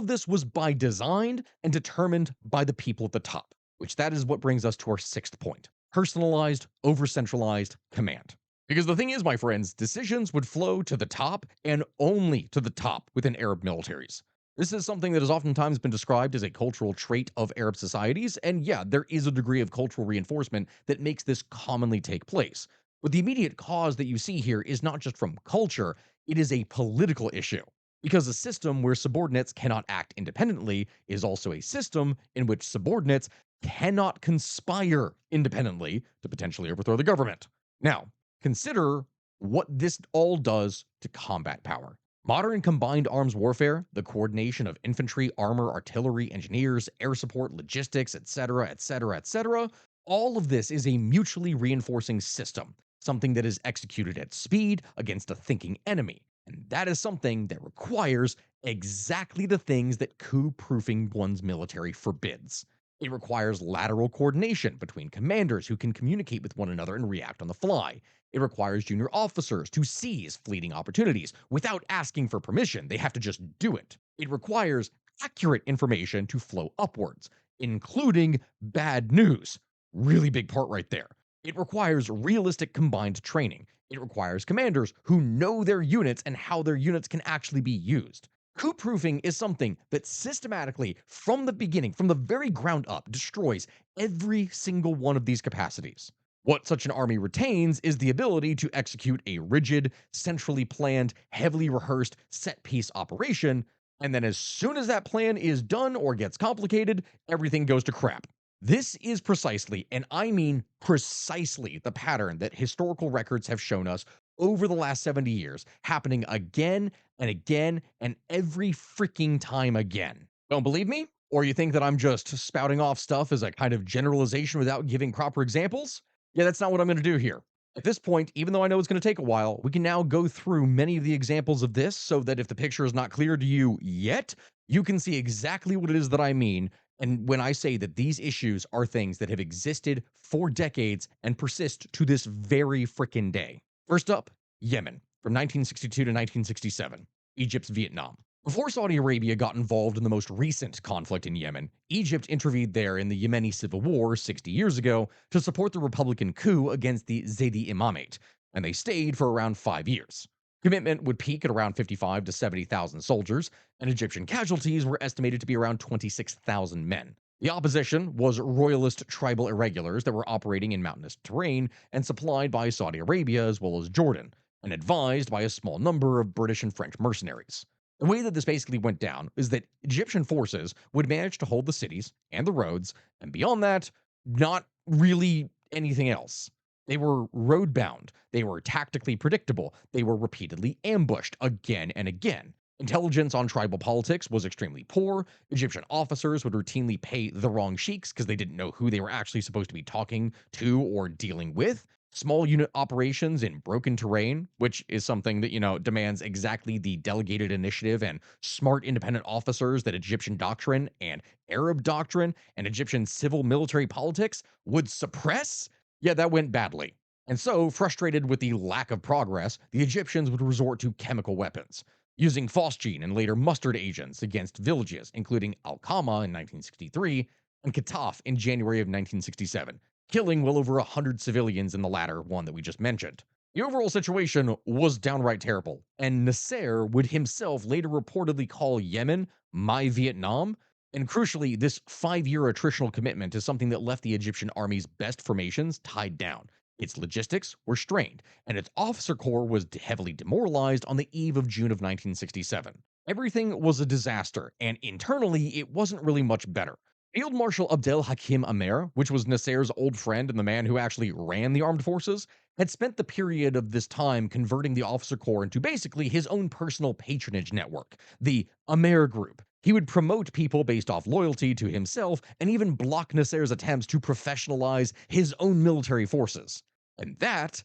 this was by design and determined by the people at the top, which that is what brings us to our sixth point: personalized, over centralized command. Because the thing is, my friends, decisions would flow to the top and only to the top within Arab militaries. This is something that has oftentimes been described as a cultural trait of Arab societies, and yeah, there is a degree of cultural reinforcement that makes this commonly take place. But the immediate cause that you see here is not just from culture, it is a political issue. Because a system where subordinates cannot act independently is also a system in which subordinates cannot conspire independently to potentially overthrow the government. Now, consider what this all does to combat power. Modern combined arms warfare, the coordination of infantry, armor, artillery, engineers, air support, logistics, etc., etc., etc., all of this is a mutually reinforcing system, something that is executed at speed against a thinking enemy. And that is something that requires exactly the things that coup proofing one's military forbids. It requires lateral coordination between commanders who can communicate with one another and react on the fly. It requires junior officers to seize fleeting opportunities without asking for permission. They have to just do it. It requires accurate information to flow upwards, including bad news. Really big part right there. It requires realistic combined training. It requires commanders who know their units and how their units can actually be used. Coup proofing is something that systematically, from the beginning, from the very ground up, destroys every single one of these capacities. What such an army retains is the ability to execute a rigid, centrally planned, heavily rehearsed set piece operation, and then as soon as that plan is done or gets complicated, everything goes to crap. This is precisely, and I mean precisely, the pattern that historical records have shown us over the last 70 years, happening again and again and every freaking time again. Don't believe me? Or you think that I'm just spouting off stuff as a kind of generalization without giving proper examples? Yeah, that's not what I'm going to do here. At this point, even though I know it's going to take a while, we can now go through many of the examples of this so that if the picture is not clear to you yet, you can see exactly what it is that I mean. And when I say that these issues are things that have existed for decades and persist to this very frickin' day. First up, Yemen, from 1962 to 1967, Egypt's Vietnam. Before Saudi Arabia got involved in the most recent conflict in Yemen, Egypt intervened there in the Yemeni civil war 60 years ago to support the Republican coup against the Zaidi Imamate, and they stayed for around 5 years. Commitment would peak at around 55 to 70,000 soldiers, and Egyptian casualties were estimated to be around 26,000 men. The opposition was royalist tribal irregulars that were operating in mountainous terrain and supplied by Saudi Arabia as well as Jordan, and advised by a small number of British and French mercenaries. The way that this basically went down is that Egyptian forces would manage to hold the cities and the roads, and beyond that, not really anything else. They were road bound, they were tactically predictable, they were repeatedly ambushed again and again. Intelligence on tribal politics was extremely poor. Egyptian officers would routinely pay the wrong sheiks because they didn't know who they were actually supposed to be talking to or dealing with. Small unit operations in broken terrain, which is something that, demands exactly the delegated initiative and smart independent officers that Egyptian doctrine and Arab doctrine and Egyptian civil military politics would suppress. Yeah, that went badly. And so, frustrated with the lack of progress, the Egyptians would resort to chemical weapons, using phosgene and later mustard agents against villages, including Al-Qama in 1963 and Kataf in January of 1967, killing well over 100 civilians in the latter one that we just mentioned. The overall situation was downright terrible, and Nasser would himself later reportedly call Yemen my Vietnam. And crucially, this 5 year attritional commitment is something that left the Egyptian army's best formations tied down. Its logistics were strained, and its officer corps was heavily demoralized on the eve of June of 1967. Everything was a disaster, and internally, it wasn't really much better. Field Marshal Abdel Hakim Amer, which was Nasser's old friend and the man who actually ran the armed forces, had spent the period of this time converting the officer corps into basically his own personal patronage network, the Amer Group. He would promote people based off loyalty to himself and even block Nasser's attempts to professionalize his own military forces. And that,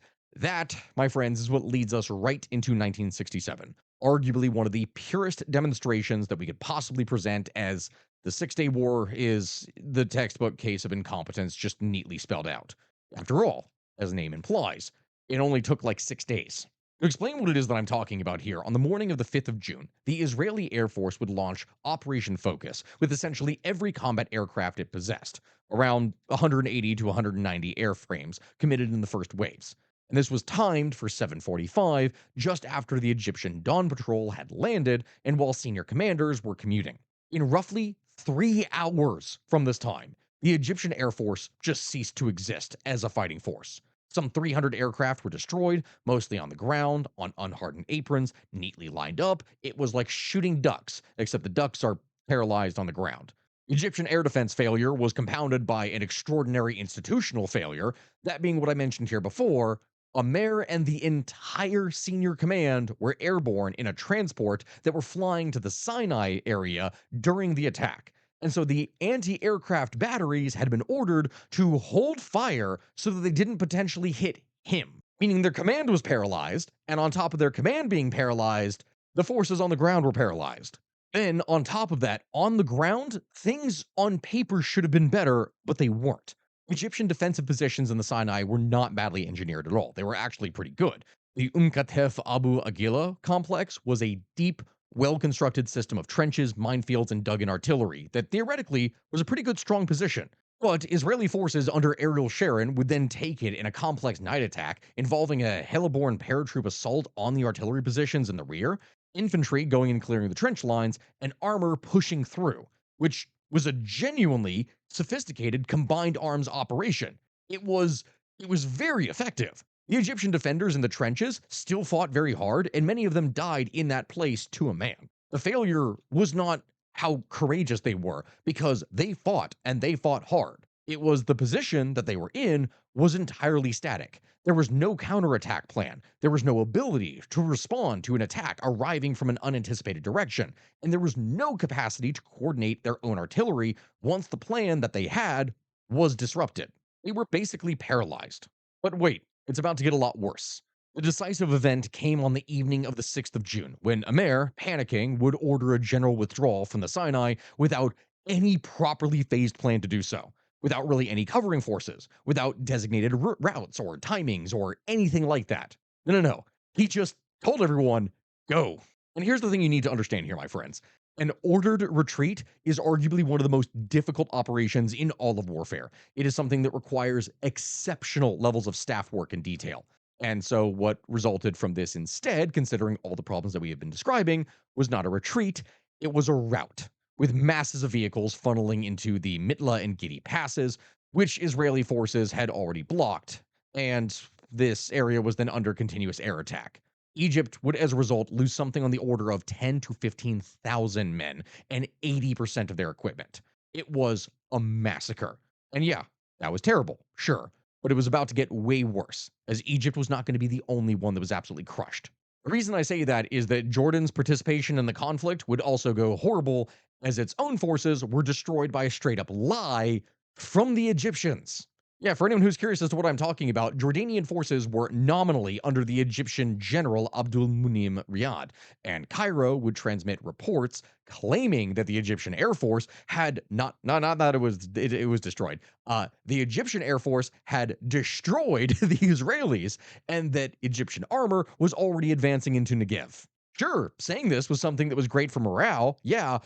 my friends, is what leads us right into 1967, arguably one of the purest demonstrations that we could possibly present, as the Six-Day War is the textbook case of incompetence just neatly spelled out. After all, as the name implies, it only took like 6 days. To explain what it is that I'm talking about here, on the morning of the 5th of June, the Israeli Air Force would launch Operation Focus with essentially every combat aircraft it possessed, around 180 to 190 airframes committed in the first waves. And this was timed for 7:45, just after the Egyptian Dawn Patrol had landed and while senior commanders were commuting. In roughly 3 hours from this time, the Egyptian Air Force just ceased to exist as a fighting force. Some 300 aircraft were destroyed, mostly on the ground, on unhardened aprons, neatly lined up. It was like shooting ducks, except the ducks are paralyzed on the ground. Egyptian air defense failure was compounded by an extraordinary institutional failure, that being what I mentioned here before. Amer and the entire senior command were airborne in a transport that were flying to the Sinai area during the attack. And so the anti aircraft batteries had been ordered to hold fire so that they didn't potentially hit him, meaning their command was paralyzed. And on top of their command being paralyzed, the forces on the ground were paralyzed. Then, on top of that, on the ground, things on paper should have been better, but they weren't. Egyptian defensive positions in the Sinai were not badly engineered at all. They were actually pretty good. The Katef Abu Agila complex was a deep, well constructed system of trenches, minefields, and dug in artillery that theoretically was a pretty good, strong position. But Israeli forces under Ariel Sharon would then take it in a complex night attack involving a heliborne paratroop assault on the artillery positions in the rear, infantry going and clearing the trench lines, and armor pushing through, which was a genuinely sophisticated combined arms operation. It was it was very effective. The Egyptian defenders in the trenches still fought very hard, and many of them died in that place to a man. The failure was not how courageous they were, because they fought and they fought hard. It was the position that they were in was entirely static. There was no counterattack plan. There was no ability to respond to an attack arriving from an unanticipated direction. And there was no capacity to coordinate their own artillery once the plan that they had was disrupted. They were basically paralyzed. But wait, it's about to get a lot worse. The decisive event came on the evening of the 6th of June, when Amer, panicking, would order a general withdrawal from the Sinai without any properly phased plan to do so, without really any covering forces, without designated routes or timings or anything like that. No, no, no. He just told everyone, go. And here's the thing you need to understand here, my friends. An ordered retreat is arguably one of the most difficult operations in all of warfare. It is something that requires exceptional levels of staff work and detail. And so, what resulted from this instead, considering all the problems that we have been describing, was not a retreat, it was a rout, with masses of vehicles funneling into the Mitla and Gidi passes, which Israeli forces had already blocked. And this area was then under continuous air attack. Egypt would, as a result, lose something on the order of 10 to 15,000 men and 80% of their equipment. It was a massacre. And yeah, that was terrible, sure, but it was about to get way worse, as Egypt was not going to be the only one that was absolutely crushed. The reason I say that is that Jordan's participation in the conflict would also go horrible, as its own forces were destroyed by a straight up lie from the Egyptians. Yeah, for anyone who's curious as to what I'm talking about, Jordanian forces were nominally under the Egyptian general Abdul Munim Riyad, and Cairo would transmit reports claiming that the Egyptian Air Force had not that it was destroyed. The Egyptian Air Force had destroyed the Israelis, and that Egyptian armor was already advancing into Negev. Sure, saying this was something that was great for morale, yeah.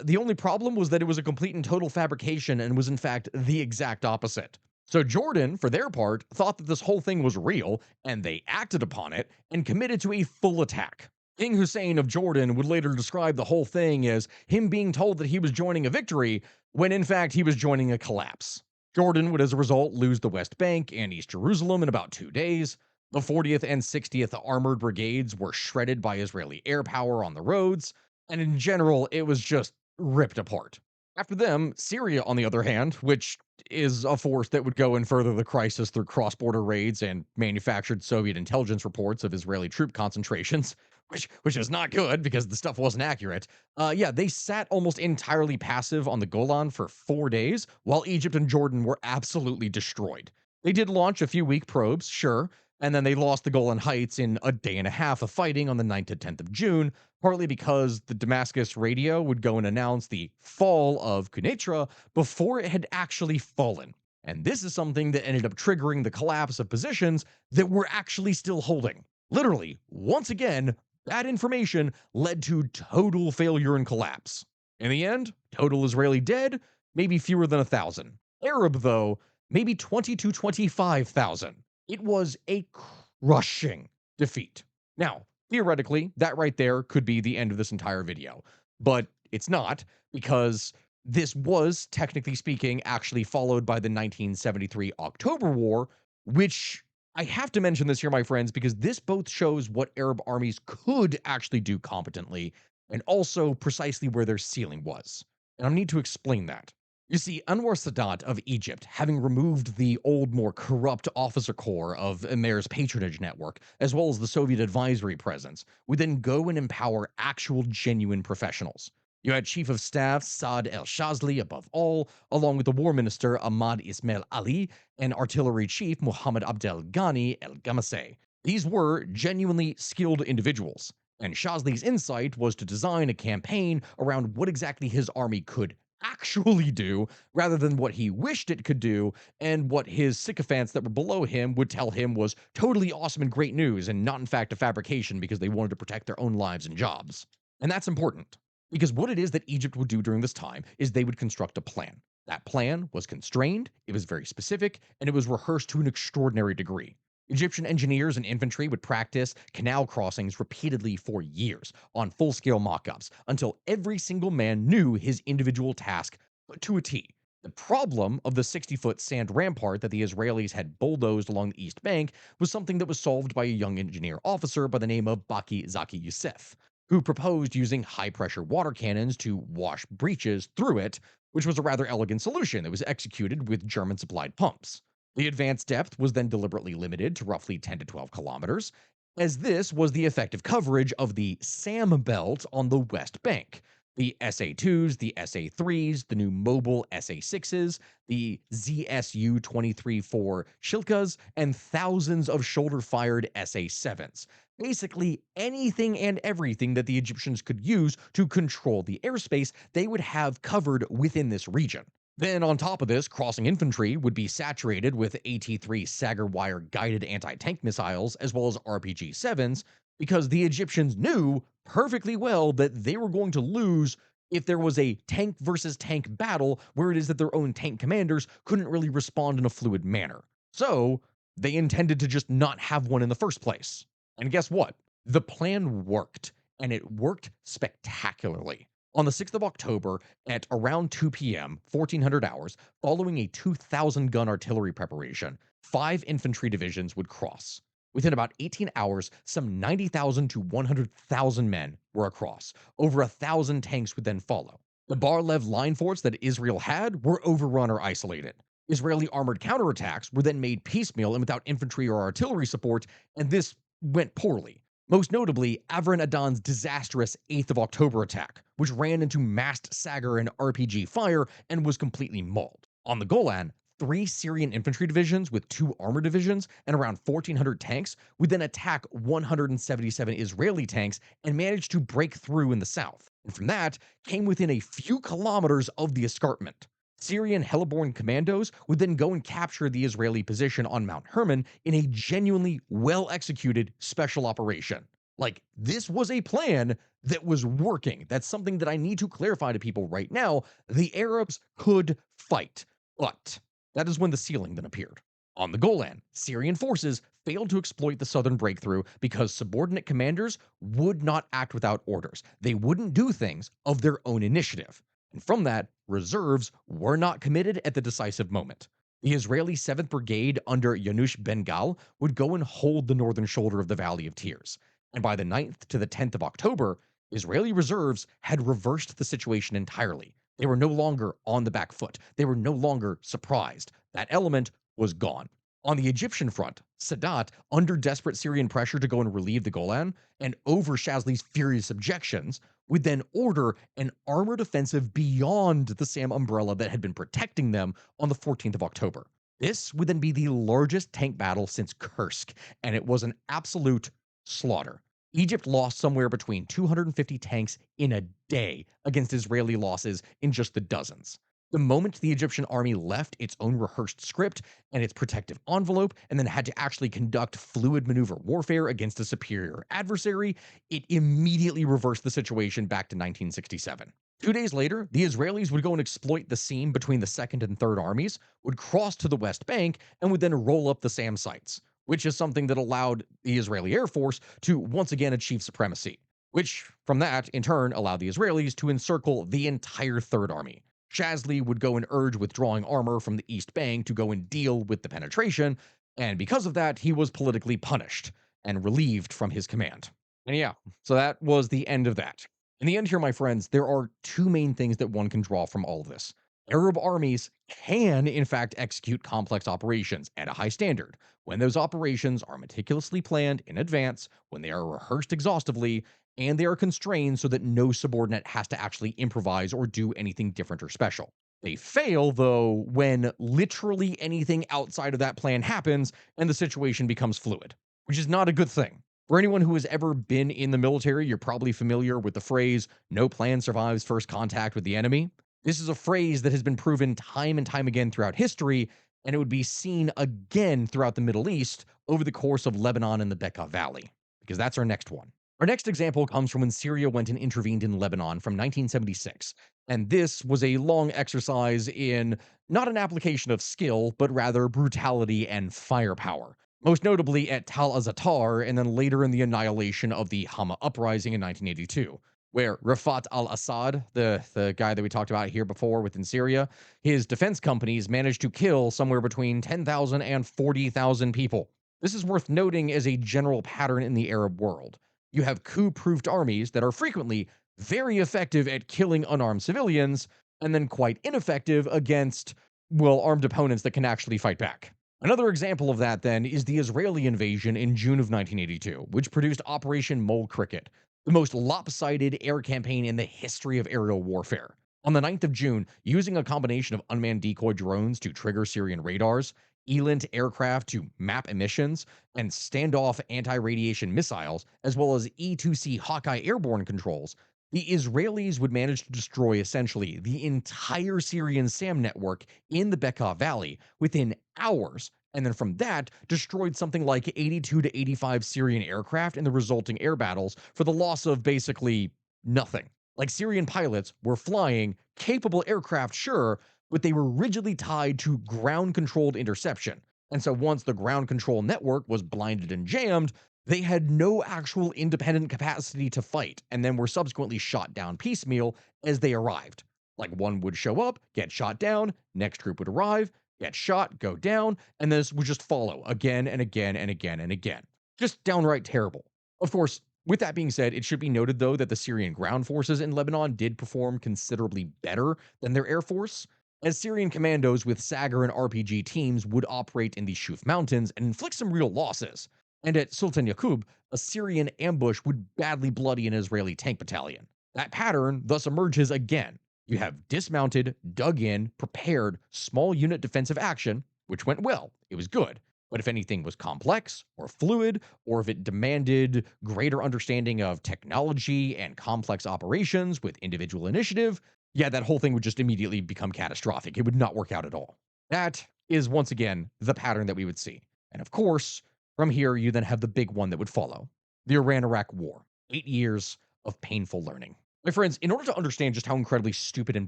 The only problem was that it was a complete and total fabrication and was in fact the exact opposite. So Jordan, for their part, thought that this whole thing was real, and they acted upon it and committed to a full attack. King Hussein of Jordan would later describe the whole thing as him being told that he was joining a victory, when in fact he was joining a collapse. Jordan would as a result lose the West Bank and East Jerusalem in about 2 days. The 40th and 60th Armored Brigades were shredded by Israeli air power on the roads. And in general, it was just ripped apart. After them, Syria, on the other hand, which is a force that would go and further the crisis through cross border raids and manufactured Soviet intelligence reports of Israeli troop concentrations, which is not good because the stuff wasn't accurate. Yeah, they sat almost entirely passive on the Golan for 4 days, while Egypt and Jordan were absolutely destroyed. They did launch a few weak probes, sure, and then they lost the Golan Heights in a day and a half of fighting on the 9th to 10th of June, partly because the Damascus radio would go and announce the fall of Quneitra before it had actually fallen. And this is something that ended up triggering the collapse of positions that we're actually still holding. Literally, once again, bad information led to total failure and collapse. In the end, total Israeli dead, maybe fewer than 1,000. Arab, though, maybe 20 to 25,000. It was a crushing defeat. Now, theoretically, that right there could be the end of this entire video, but it's not, because this was, technically speaking, actually followed by the 1973 October War, which I have to mention this here, my friends, because this both shows what Arab armies could actually do competently and also precisely where their ceiling was. And I need to explain that. You see, Anwar Sadat of Egypt, having removed the old, more corrupt officer corps of Emir's patronage network, as well as the Soviet advisory presence, would then go and empower actual, genuine professionals. You had Chief of Staff Saad el Shazli above all, along with the War Minister Ahmad Ismail Ali and Artillery Chief Muhammad Abdel Ghani el Ghamaseh. These were genuinely skilled individuals, and Shazli's insight was to design a campaign around what exactly his army could actually do rather than what he wished it could do and what his sycophants that were below him would tell him was totally awesome and great news and not in fact a fabrication because they wanted to protect their own lives and jobs. And that's important because what it is that Egypt would do during this time is they would construct a plan. That plan was constrained, it was very specific, and it was rehearsed to an extraordinary degree. Egyptian engineers and infantry would practice canal crossings repeatedly for years on full scale mock ups until every single man knew his individual task to a T. The problem of the 60-foot sand rampart that the Israelis had bulldozed along the East Bank was something that was solved by a young engineer officer by the name of Baki Zaki Youssef, who proposed using high pressure water cannons to wash breaches through it, which was a rather elegant solution that was executed with German supplied pumps. The advanced depth was then deliberately limited to roughly 10 to 12 kilometers, as this was the effective coverage of the SAM belt on the West Bank. The SA-2s, the SA-3s, the new mobile SA-6s, the ZSU-23-4 Shilkas, and thousands of shoulder-fired SA-7s. Basically, anything and everything that the Egyptians could use to control the airspace, they would have covered within this region. Then, on top of this, crossing infantry would be saturated with AT-3 Sagar wire guided anti-tank missiles as well as RPG-7s because the Egyptians knew perfectly well that they were going to lose if there was a tank versus tank battle where it is that their own tank commanders couldn't really respond in a fluid manner. So, they intended to just not have one in the first place. And guess what? The plan worked, and it worked spectacularly. On the 6th of October, at around 2 p.m., 1400 hours, following a 2,000 gun artillery preparation, 5 infantry divisions would cross. Within about 18 hours, some 90,000 to 100,000 men were across. Over 1,000 tanks would then follow. The Bar-Lev line forts that Israel had were overrun or isolated. Israeli armored counterattacks were then made piecemeal and without infantry or artillery support, and this went poorly. Most notably, Avran Adan's disastrous 8th of October attack, which ran into massed Sagar and RPG fire and was completely mauled. On the Golan, 3 Syrian infantry divisions with 2 armor divisions and around 1,400 tanks would then attack 177 Israeli tanks and manage to break through in the south. And from that, came within a few kilometers of the escarpment. Syrian heliborne commandos would then go and capture the Israeli position on Mount Hermon in a genuinely well executed special operation. Like, this was a plan that was working. That's something that I need to clarify to people right now. The Arabs could fight, but that is when the ceiling then appeared. On the Golan, Syrian forces failed to exploit the southern breakthrough because subordinate commanders would not act without orders. They wouldn't do things of their own initiative. And from that, reserves were not committed at the decisive moment. The Israeli 7th Brigade under Yanush Ben-Gal would go and hold the northern shoulder of the Valley of Tears. And by the 9th to the 10th of October, Israeli reserves had reversed the situation entirely. They were no longer on the back foot. They were no longer surprised. That element was gone. On the Egyptian front, Sadat, under desperate Syrian pressure to go and relieve the Golan, and over Shazli's furious objections, would then order an armored offensive beyond the SAM umbrella that had been protecting them on the 14th of October. This would then be the largest tank battle since Kursk, and it was an absolute slaughter. Egypt lost somewhere between 250 tanks in a day against Israeli losses in just the dozens. The moment the Egyptian army left its own rehearsed script and its protective envelope, and then had to actually conduct fluid maneuver warfare against a superior adversary, it immediately reversed the situation back to 1967. 2 days later, the Israelis would go and exploit the seam between the Second and Third Armies, would cross to the West Bank, and would then roll up the SAM sites, which is something that allowed the Israeli Air Force to once again achieve supremacy, which from that, in turn, allowed the Israelis to encircle the entire Third Army. Shazli would go and urge withdrawing armor from the East Bank to go and deal with the penetration, and because of that, he was politically punished and relieved from his command. And yeah, so that was the end of that. In the end here, my friends, there are two main things that one can draw from all of this. Arab armies can, in fact, execute complex operations at a high standard when those operations are meticulously planned in advance, when they are rehearsed exhaustively, and they are constrained so that no subordinate has to actually improvise or do anything different or special. They fail, though, when literally anything outside of that plan happens and the situation becomes fluid, which is not a good thing. For anyone who has ever been in the military, you're probably familiar with the phrase, no plan survives first contact with the enemy. This is a phrase that has been proven time and time again throughout history, and it would be seen again throughout the Middle East over the course of Lebanon and the Bekaa Valley, because that's our next one. Our next example comes from when Syria went and intervened in Lebanon from 1976. And this was a long exercise in not an application of skill, but rather brutality and firepower. Most notably at Tal Azatar, and then later in the annihilation of the Hama uprising in 1982, where Rafat al Assad, the guy that we talked about here before within Syria, his defense companies managed to kill somewhere between 10,000 and 40,000 people. This is worth noting as a general pattern in the Arab world. You have coup-proofed armies that are frequently very effective at killing unarmed civilians, and then quite ineffective against, well, armed opponents that can actually fight back. Another example of that, then, is the Israeli invasion in June of 1982, which produced Operation Mole Cricket, the most lopsided air campaign in the history of aerial warfare. On the 9th of June, using a combination of unmanned decoy drones to trigger Syrian radars, ELINT aircraft to map emissions, and standoff anti radiation missiles, as well as E2C Hawkeye airborne controls, the Israelis would manage to destroy essentially the entire Syrian SAM network in the Bekaa Valley within hours. And then from that, destroyed something like 82 to 85 Syrian aircraft in the resulting air battles for the loss of basically nothing. Like Syrian pilots were flying capable aircraft, sure, but they were rigidly tied to ground controlled interception. And so once the ground control network was blinded and jammed, they had no actual independent capacity to fight, and then were subsequently shot down piecemeal as they arrived. Like one would show up, get shot down, next group would arrive, get shot, go down, and this would just follow again and again and again and again. Just downright terrible. Of course, with that being said, it should be noted though that the Syrian ground forces in Lebanon did perform considerably better than their air force, as Syrian commandos with Sagar and RPG teams would operate in the Shuf Mountains and inflict some real losses. And at Sultan Yaqub, a Syrian ambush would badly bloody an Israeli tank battalion. That pattern thus emerges again. You have dismounted, dug in, prepared, small unit defensive action, which went well. It was good. But if anything was complex or fluid, or if it demanded greater understanding of technology and complex operations with individual initiative, yeah, that whole thing would just immediately become catastrophic. It would not work out at all. That is, once again, the pattern that we would see. And of course, from here, you then have the big one that would follow, the Iran Iraq War. 8 years of painful learning. My friends, in order to understand just how incredibly stupid and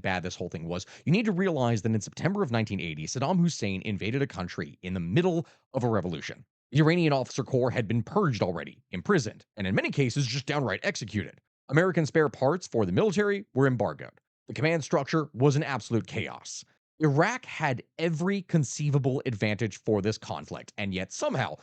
bad this whole thing was, you need to realize that in September of 1980, Saddam Hussein invaded a country in the middle of a revolution. The Iranian officer corps had been purged already, imprisoned, and in many cases just downright executed. American spare parts for the military were embargoed. The command structure was an absolute chaos. Iraq had every conceivable advantage for this conflict, and yet somehow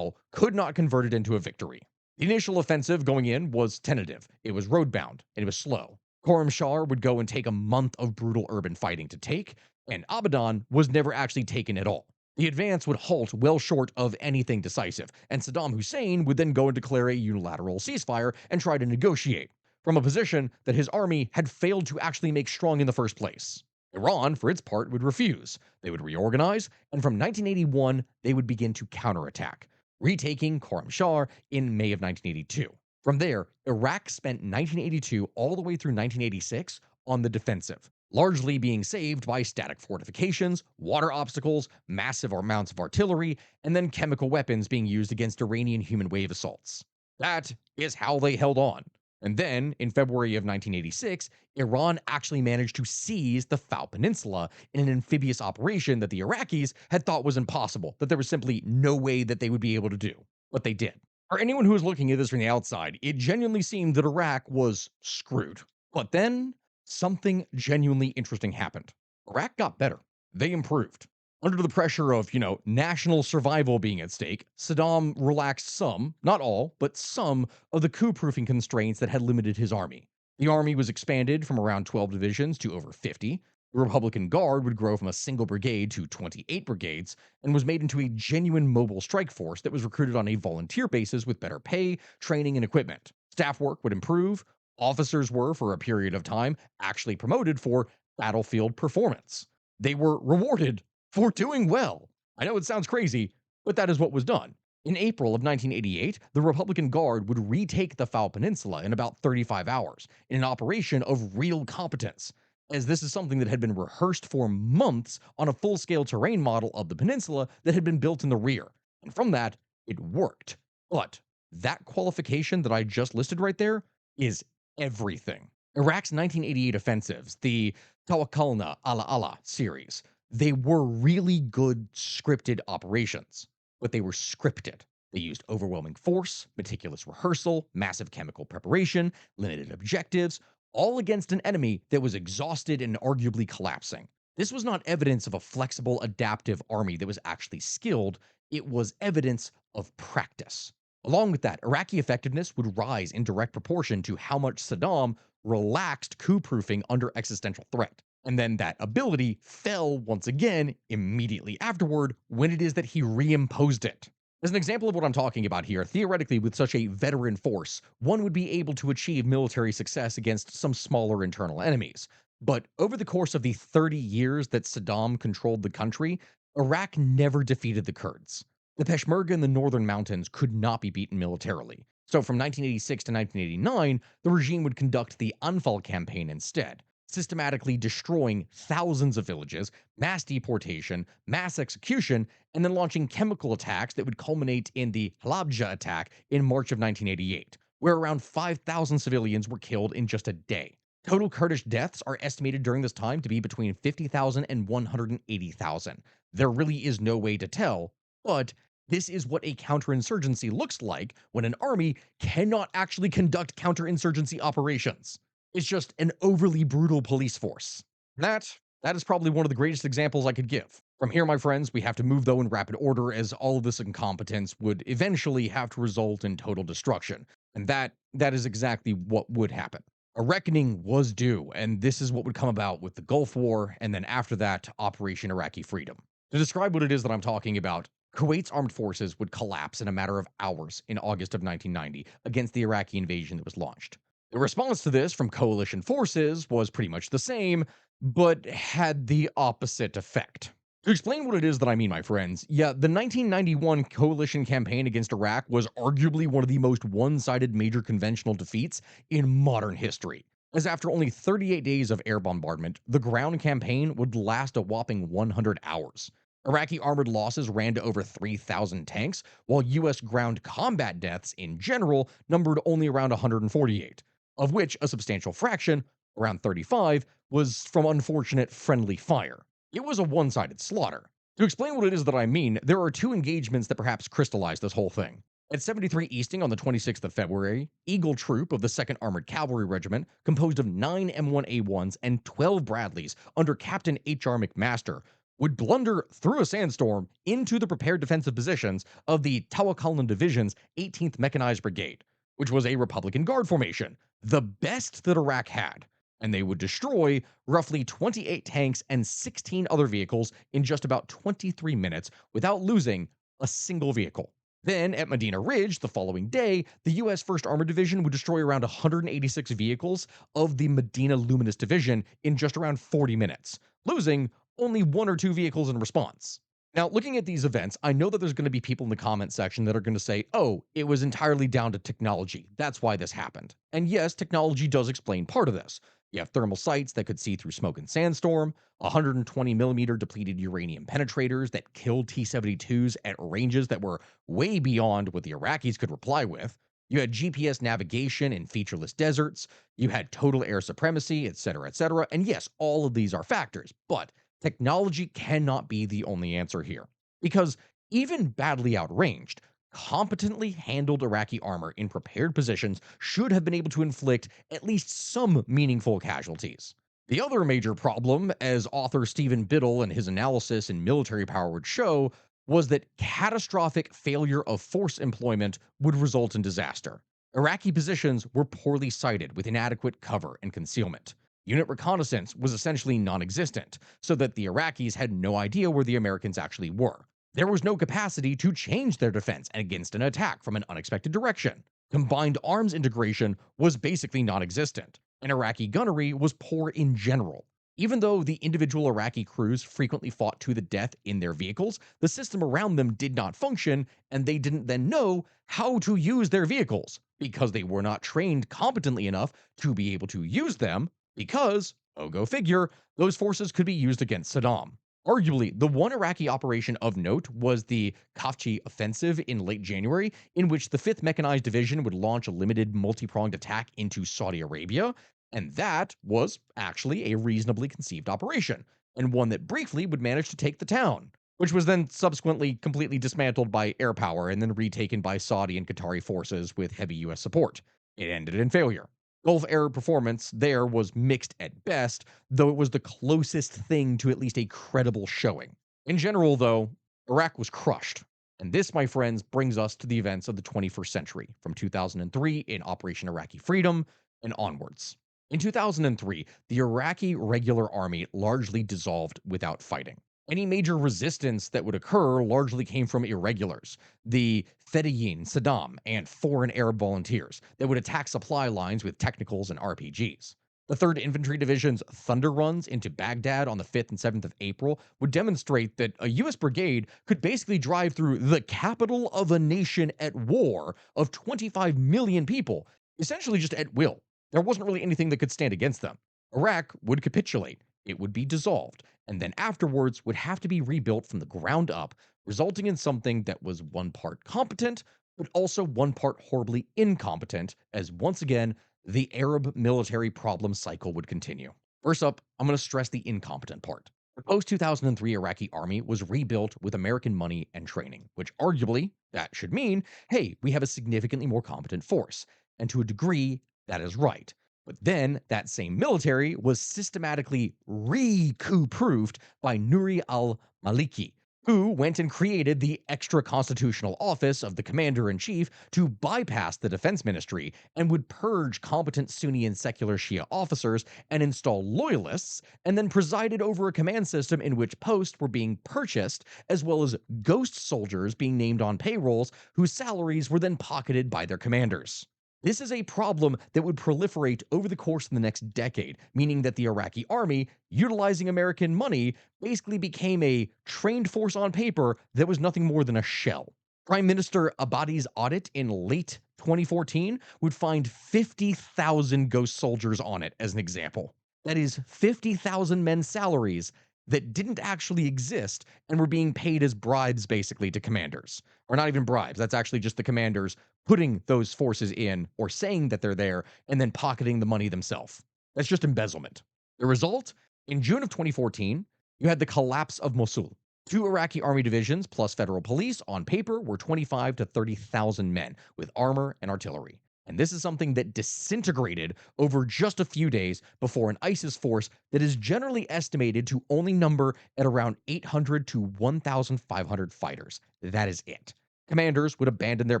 could not convert it into a victory. The initial offensive going in was tentative, it was roadbound, and it was slow. Khorram Shah would go and take a month of brutal urban fighting to take, and Abadan was never actually taken at all. The advance would halt well short of anything decisive, and Saddam Hussein would then go and declare a unilateral ceasefire and try to negotiate from a position that his army had failed to actually make strong in the first place. Iran, for its part, would refuse. They would reorganize, and from 1981, they would begin to counterattack, retaking Khorramshahr in May of 1982. From there, Iraq spent 1982 all the way through 1986 on the defensive, largely being saved by static fortifications, water obstacles, massive amounts of artillery, and then chemical weapons being used against Iranian human wave assaults. That is how they held on. And then, in February of 1986, Iran actually managed to seize the Fao Peninsula in an amphibious operation that the Iraqis had thought was impossible, that there was simply no way that they would be able to do. But they did. For anyone who was looking at this from the outside, it genuinely seemed that Iraq was screwed. But then, something genuinely interesting happened. Iraq got better. They improved. Under the pressure of, national survival being at stake, Saddam relaxed some, not all, but some of the coup-proofing constraints that had limited his army. The army was expanded from around 12 divisions to over 50. The Republican Guard would grow from a single brigade to 28 brigades and was made into a genuine mobile strike force that was recruited on a volunteer basis with better pay, training, and equipment. Staff work would improve. Officers were, for a period of time, actually promoted for battlefield performance. They were rewarded for doing well. I know it sounds crazy, but that is what was done. In April of 1988, the Republican Guard would retake the Fao Peninsula in about 35 hours in an operation of real competence, as this is something that had been rehearsed for months on a full scale terrain model of the peninsula that had been built in the rear. And from that, it worked. But that qualification that I just listed right there is everything. Iraq's 1988 offensives, the Tawakkalna ala Allah series, they were really good scripted operations, but they were scripted. They used overwhelming force, meticulous rehearsal, massive chemical preparation, limited objectives, all against an enemy that was exhausted and arguably collapsing. This was not evidence of a flexible, adaptive army that was actually skilled, it was evidence of practice. Along with that, Iraqi effectiveness would rise in direct proportion to how much Saddam relaxed coup proofing under existential threat. And then that ability fell once again immediately afterward when it is that he reimposed it. As an example of what I'm talking about here, theoretically, with such a veteran force, one would be able to achieve military success against some smaller internal enemies. But over the course of the 30 years that Saddam controlled the country, Iraq never defeated the Kurds. The Peshmerga in the northern mountains could not be beaten militarily. So from 1986 to 1989, the regime would conduct the Anfal campaign instead, systematically destroying thousands of villages, mass deportation, mass execution, and then launching chemical attacks that would culminate in the Halabja attack in March of 1988, where around 5,000 civilians were killed in just a day. Total Kurdish deaths are estimated during this time to be between 50,000 and 180,000. There really is no way to tell, but this is what a counterinsurgency looks like when an army cannot actually conduct counterinsurgency operations. It's just an overly brutal police force. That is probably one of the greatest examples I could give. From here, my friends, we have to move though in rapid order, as all of this incompetence would eventually have to result in total destruction. And that is exactly what would happen. A reckoning was due, and this is what would come about with the Gulf War, and then after that, Operation Iraqi Freedom. To describe what it is that I'm talking about, Kuwait's armed forces would collapse in a matter of hours in August of 1990 against the Iraqi invasion that was launched. The response to this from coalition forces was pretty much the same, but had the opposite effect. To explain what it is that I mean, my friends, yeah, the 1991 coalition campaign against Iraq was arguably one of the most one-sided major conventional defeats in modern history, as after only 38 days of air bombardment, the ground campaign would last a whopping 100 hours. Iraqi armored losses ran to over 3,000 tanks, while US ground combat deaths in general numbered only around 148, of which a substantial fraction, around 35, was from unfortunate friendly fire. It was a one-sided slaughter. To explain what it is that I mean, there are two engagements that perhaps crystallize this whole thing. At 73 Easting on the 26th of February, Eagle Troop of the 2nd Armored Cavalry Regiment, composed of 9 M1A1s and 12 Bradleys under Captain H.R. McMaster, would blunder through a sandstorm into the prepared defensive positions of the Tawakalna Division's 18th Mechanized Brigade, which was a Republican Guard formation, the best that Iraq had. And they would destroy roughly 28 tanks and 16 other vehicles in just about 23 minutes without losing a single vehicle. Then, at Medina Ridge the following day, the U.S. 1st Armored Division would destroy around 186 vehicles of the Medina Luminous Division in just around 40 minutes, losing only one or two vehicles in response. Now, looking at these events, I know that there's going to be people in the comment section that are going to say, oh, it was entirely down to technology. That's why this happened. And yes, technology does explain part of this. You have thermal sights that could see through smoke and sandstorm, 120 millimeter depleted uranium penetrators that killed T 72s at ranges that were way beyond what the Iraqis could reply with. You had GPS navigation in featureless deserts. You had total air supremacy, etc., etc. And yes, all of these are factors, but technology cannot be the only answer here. Because even badly outranged, competently handled Iraqi armor in prepared positions should have been able to inflict at least some meaningful casualties. The other major problem, as author Stephen Biddle and his analysis in Military Power would show, was that catastrophic failure of force employment would result in disaster. Iraqi positions were poorly sighted with inadequate cover and concealment. Unit reconnaissance was essentially non existent, so that the Iraqis had no idea where the Americans actually were. There was no capacity to change their defense against an attack from an unexpected direction. Combined arms integration was basically non existent, and Iraqi gunnery was poor in general. Even though the individual Iraqi crews frequently fought to the death in their vehicles, the system around them did not function, and they didn't then know how to use their vehicles because they were not trained competently enough to be able to use them because, oh go figure, those forces could be used against Saddam. Arguably, the one Iraqi operation of note was the Kafchi offensive in late January, in which the 5th Mechanized Division would launch a limited multi-pronged attack into Saudi Arabia, and that was actually a reasonably conceived operation, and one that briefly would manage to take the town, which was then subsequently completely dismantled by air power and then retaken by Saudi and Qatari forces with heavy US support. It ended in failure. Gulf Arab performance there was mixed at best, though it was the closest thing to at least a credible showing. In general, though, Iraq was crushed. And this, my friends, brings us to the events of the 21st century, from 2003 in Operation Iraqi Freedom and onwards. In 2003, the Iraqi regular army largely dissolved without fighting. Any major resistance that would occur largely came from irregulars, the Fedayeen, Saddam, and foreign Arab volunteers that would attack supply lines with technicals and RPGs. The 3rd Infantry Division's thunder runs into Baghdad on the 5th and 7th of April would demonstrate that a US brigade could basically drive through the capital of a nation at war of 25 million people, essentially just at will. There wasn't really anything that could stand against them. Iraq would capitulate, it would be dissolved, and then afterwards would have to be rebuilt from the ground up, resulting in something that was one part competent, but also one part horribly incompetent, as once again, the Arab military problem cycle would continue. First up, I'm going to stress the incompetent part. The post 2003 Iraqi army was rebuilt with American money and training, which arguably that should mean, hey, we have a significantly more competent force. And to a degree, that is right. But then that same military was systematically coup-proofed by Nuri al-Maliki, who went and created the extra constitutional office of the commander-in-chief to bypass the defense ministry and would purge competent Sunni and secular Shia officers and install loyalists, and then presided over a command system in which posts were being purchased, as well as ghost soldiers being named on payrolls whose salaries were then pocketed by their commanders. This is a problem that would proliferate over the course of the next decade, meaning that the Iraqi army, utilizing American money, basically became a trained force on paper that was nothing more than a shell. Prime Minister Abadi's audit in late 2014 would find 50,000 ghost soldiers on it, as an example. That is 50,000 men's salaries that didn't actually exist and were being paid as bribes basically to commanders. Or not even bribes, that's actually just the commanders putting those forces in or saying that they're there and then pocketing the money themselves. That's just embezzlement. The result? In June of 2014, you had the collapse of Mosul. 2 Iraqi army divisions plus federal police on paper were 25 to 30,000 men with armor and artillery. And this is something that disintegrated over just a few days before an ISIS force that is generally estimated to only number at around 800 to 1,500 fighters. That is it. Commanders would abandon their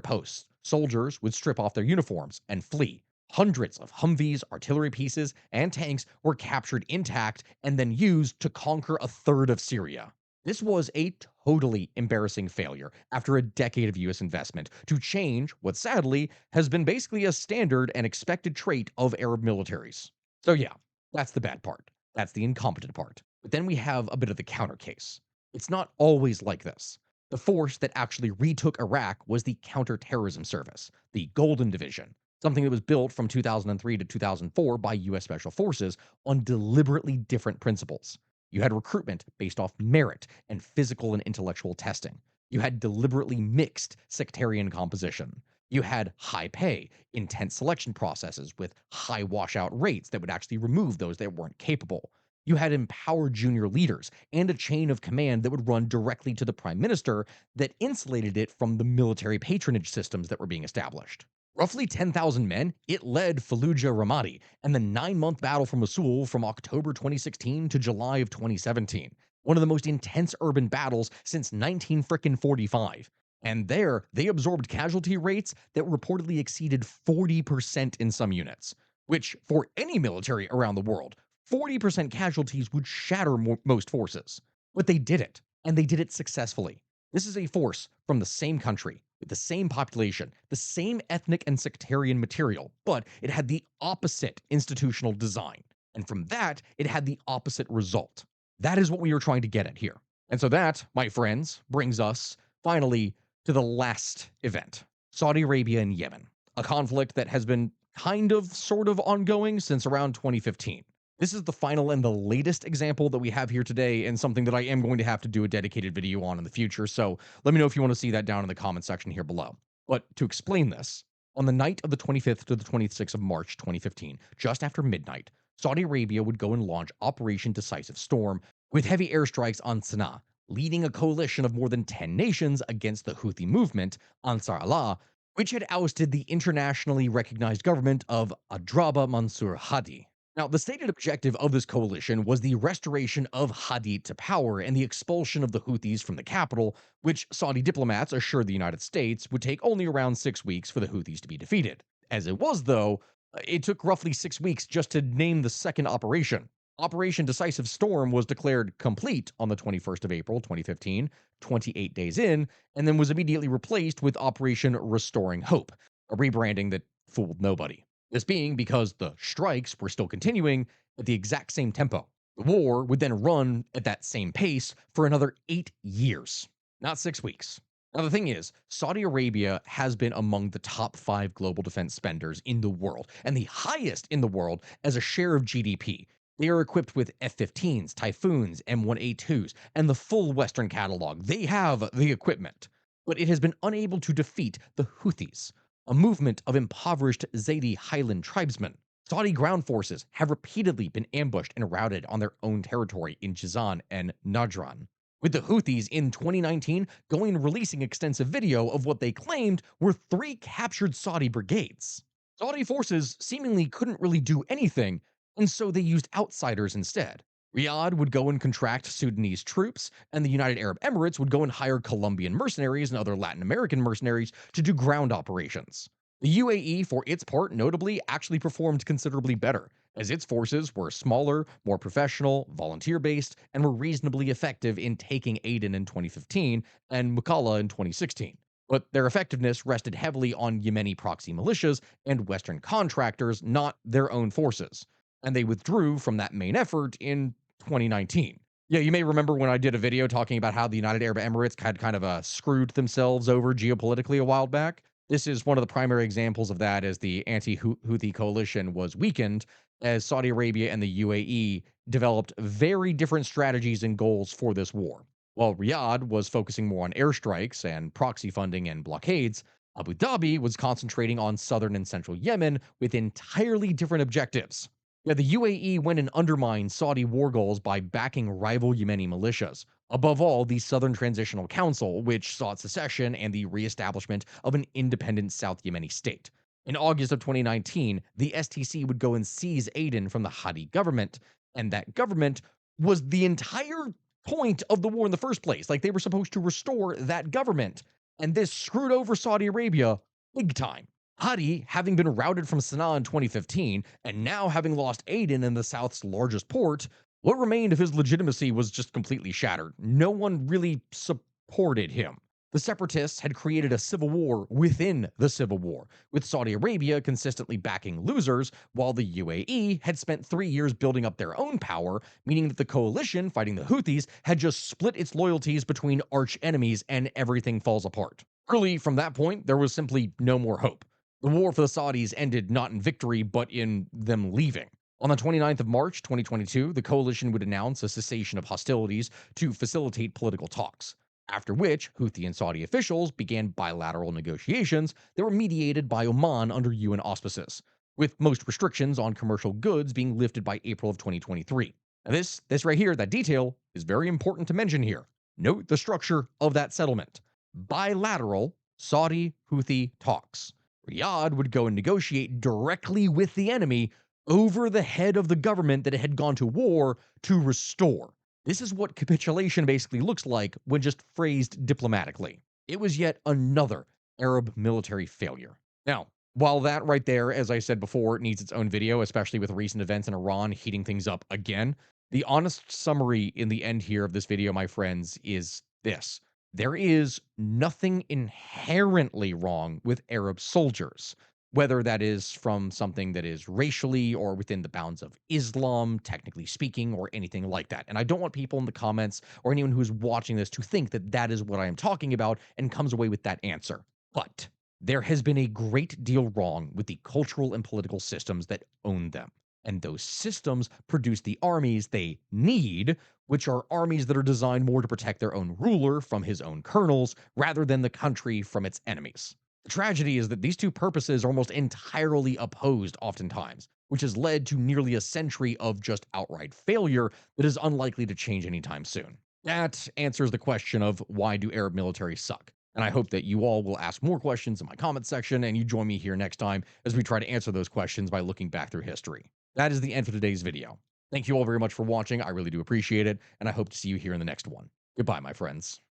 posts, soldiers would strip off their uniforms and flee. Hundreds of Humvees, artillery pieces, and tanks were captured intact and then used to conquer a third of Syria. This was a totally embarrassing failure after a decade of US investment to change what sadly has been basically a standard and expected trait of Arab militaries. So, yeah, that's the bad part. That's the incompetent part. But then we have a bit of the counter case. It's not always like this. The force that actually retook Iraq was the Counterterrorism Service, the Golden Division, something that was built from 2003 to 2004 by US Special Forces on deliberately different principles. You had recruitment based off merit and physical and intellectual testing. You had deliberately mixed sectarian composition. You had high pay, intense selection processes with high washout rates that would actually remove those that weren't capable. You had empowered junior leaders and a chain of command that would run directly to the prime minister that insulated it from the military patronage systems that were being established. Roughly 10,000 men, it led Fallujah Ramadi and the 9-month battle for Mosul from October 2016 to July of 2017. One of the most intense urban battles since 1945. And there, they absorbed casualty rates that reportedly exceeded 40% in some units, which, for any military around the world, 40% casualties would shatter most forces. But they did it, and they did it successfully. This is a force from the same country, with the same population, the same ethnic and sectarian material, but it had the opposite institutional design. And from that, it had the opposite result. That is what we are trying to get at here. And so that, my friends, brings us finally to the last event, Saudi Arabia and Yemen, a conflict that has been kind of sort of ongoing since around 2015. This is the final and the latest example that we have here today, and something that I am going to have to do a dedicated video on in the future. So let me know if you want to see that down in the comment section here below. But to explain this, on the night of the 25th to the 26th of March 2015, just after midnight, Saudi Arabia would go and launch Operation Decisive Storm with heavy airstrikes on Sana'a, leading a coalition of more than 10 nations against the Houthi movement, Ansar Allah, which had ousted the internationally recognized government of Adraba Mansur Hadi. Now, the stated objective of this coalition was the restoration of Hadi to power and the expulsion of the Houthis from the capital, which Saudi diplomats assured the United States would take only around 6 weeks for the Houthis to be defeated. As it was, though, it took roughly 6 weeks just to name the second operation. Operation Decisive Storm was declared complete on the 21st of April 2015, 28 days in, and then was immediately replaced with Operation Restoring Hope, a rebranding that fooled nobody. This being because the strikes were still continuing at the exact same tempo. The war would then run at that same pace for another 8 years, not 6 weeks. Now, the thing is, Saudi Arabia has been among the top 5 global defense spenders in the world, and the highest in the world as a share of GDP. They are equipped with F-15s, Typhoons, M1A2s, and the full Western catalog. They have the equipment. But it has been unable to defeat the Houthis, a movement of impoverished Zaidi Highland tribesmen. Saudi ground forces have repeatedly been ambushed and routed on their own territory in Jizan and Najran, with the Houthis in 2019 going and releasing extensive video of what they claimed were 3 captured Saudi brigades. Saudi forces seemingly couldn't really do anything, and so they used outsiders instead. Riyadh would go and contract Sudanese troops, and the United Arab Emirates would go and hire Colombian mercenaries and other Latin American mercenaries to do ground operations. The UAE, for its part, notably, actually performed considerably better, as its forces were smaller, more professional, volunteer-based, and were reasonably effective in taking Aden in 2015 and Mukalla in 2016. But their effectiveness rested heavily on Yemeni proxy militias and Western contractors, not their own forces. And they withdrew from that main effort in 2019. Yeah, you may remember when I did a video talking about how the United Arab Emirates had kind of screwed themselves over geopolitically a while back. This is one of the primary examples of that, as the anti-Houthi coalition was weakened, as Saudi Arabia and the UAE developed very different strategies and goals for this war. While Riyadh was focusing more on airstrikes and proxy funding and blockades, Abu Dhabi was concentrating on southern and central Yemen with entirely different objectives. Yeah, the UAE went and undermined Saudi war goals by backing rival Yemeni militias. Above all, the Southern Transitional Council, which sought secession and the reestablishment of an independent South Yemeni state. In August of 2019, the STC would go and seize Aden from the Hadi government, and that government was the entire point of the war in the first place. Like, they were supposed to restore that government, and this screwed over Saudi Arabia big time. Hadi, having been routed from Sana'a in 2015, and now having lost Aden in the South's largest port, what remained of his legitimacy was just completely shattered. No one really supported him. The separatists had created a civil war within the civil war, with Saudi Arabia consistently backing losers, while the UAE had spent 3 years building up their own power, meaning that the coalition fighting the Houthis had just split its loyalties between arch enemies and everything falls apart. Really, from that point, there was simply no more hope. The war for the Saudis ended not in victory, but in them leaving. On the 29th of March 2022, the coalition would announce a cessation of hostilities to facilitate political talks. After which, Houthi and Saudi officials began bilateral negotiations that were mediated by Oman under UN auspices, with most restrictions on commercial goods being lifted by April of 2023. Now this right here, that detail, is very important to mention here. Note the structure of that settlement. Bilateral Saudi Houthi talks. Riyadh would go and negotiate directly with the enemy over the head of the government that it had gone to war to restore. This is what capitulation basically looks like when just phrased diplomatically. It was yet another Arab military failure. Now, while that right there, as I said before, needs its own video, especially with recent events in Iran heating things up again, the honest summary in the end here of this video, my friends, is this. There is nothing inherently wrong with Arab soldiers, whether that is from something that is racially or within the bounds of Islam, technically speaking, or anything like that. And I don't want people in the comments or anyone who's watching this to think that that is what I am talking about and comes away with that answer. But there has been a great deal wrong with the cultural and political systems that own them. And those systems produce the armies they need, which are armies that are designed more to protect their own ruler from his own colonels rather than the country from its enemies. The tragedy is that these two purposes are almost entirely opposed oftentimes, which has led to nearly a century of just outright failure that is unlikely to change anytime soon. That answers the question of why do Arab militaries suck? And I hope that you all will ask more questions in my comment section and you join me here next time as we try to answer those questions by looking back through history. That is the end for today's video. Thank you all very much for watching. I really do appreciate it, and I hope to see you here in the next one. Goodbye, my friends.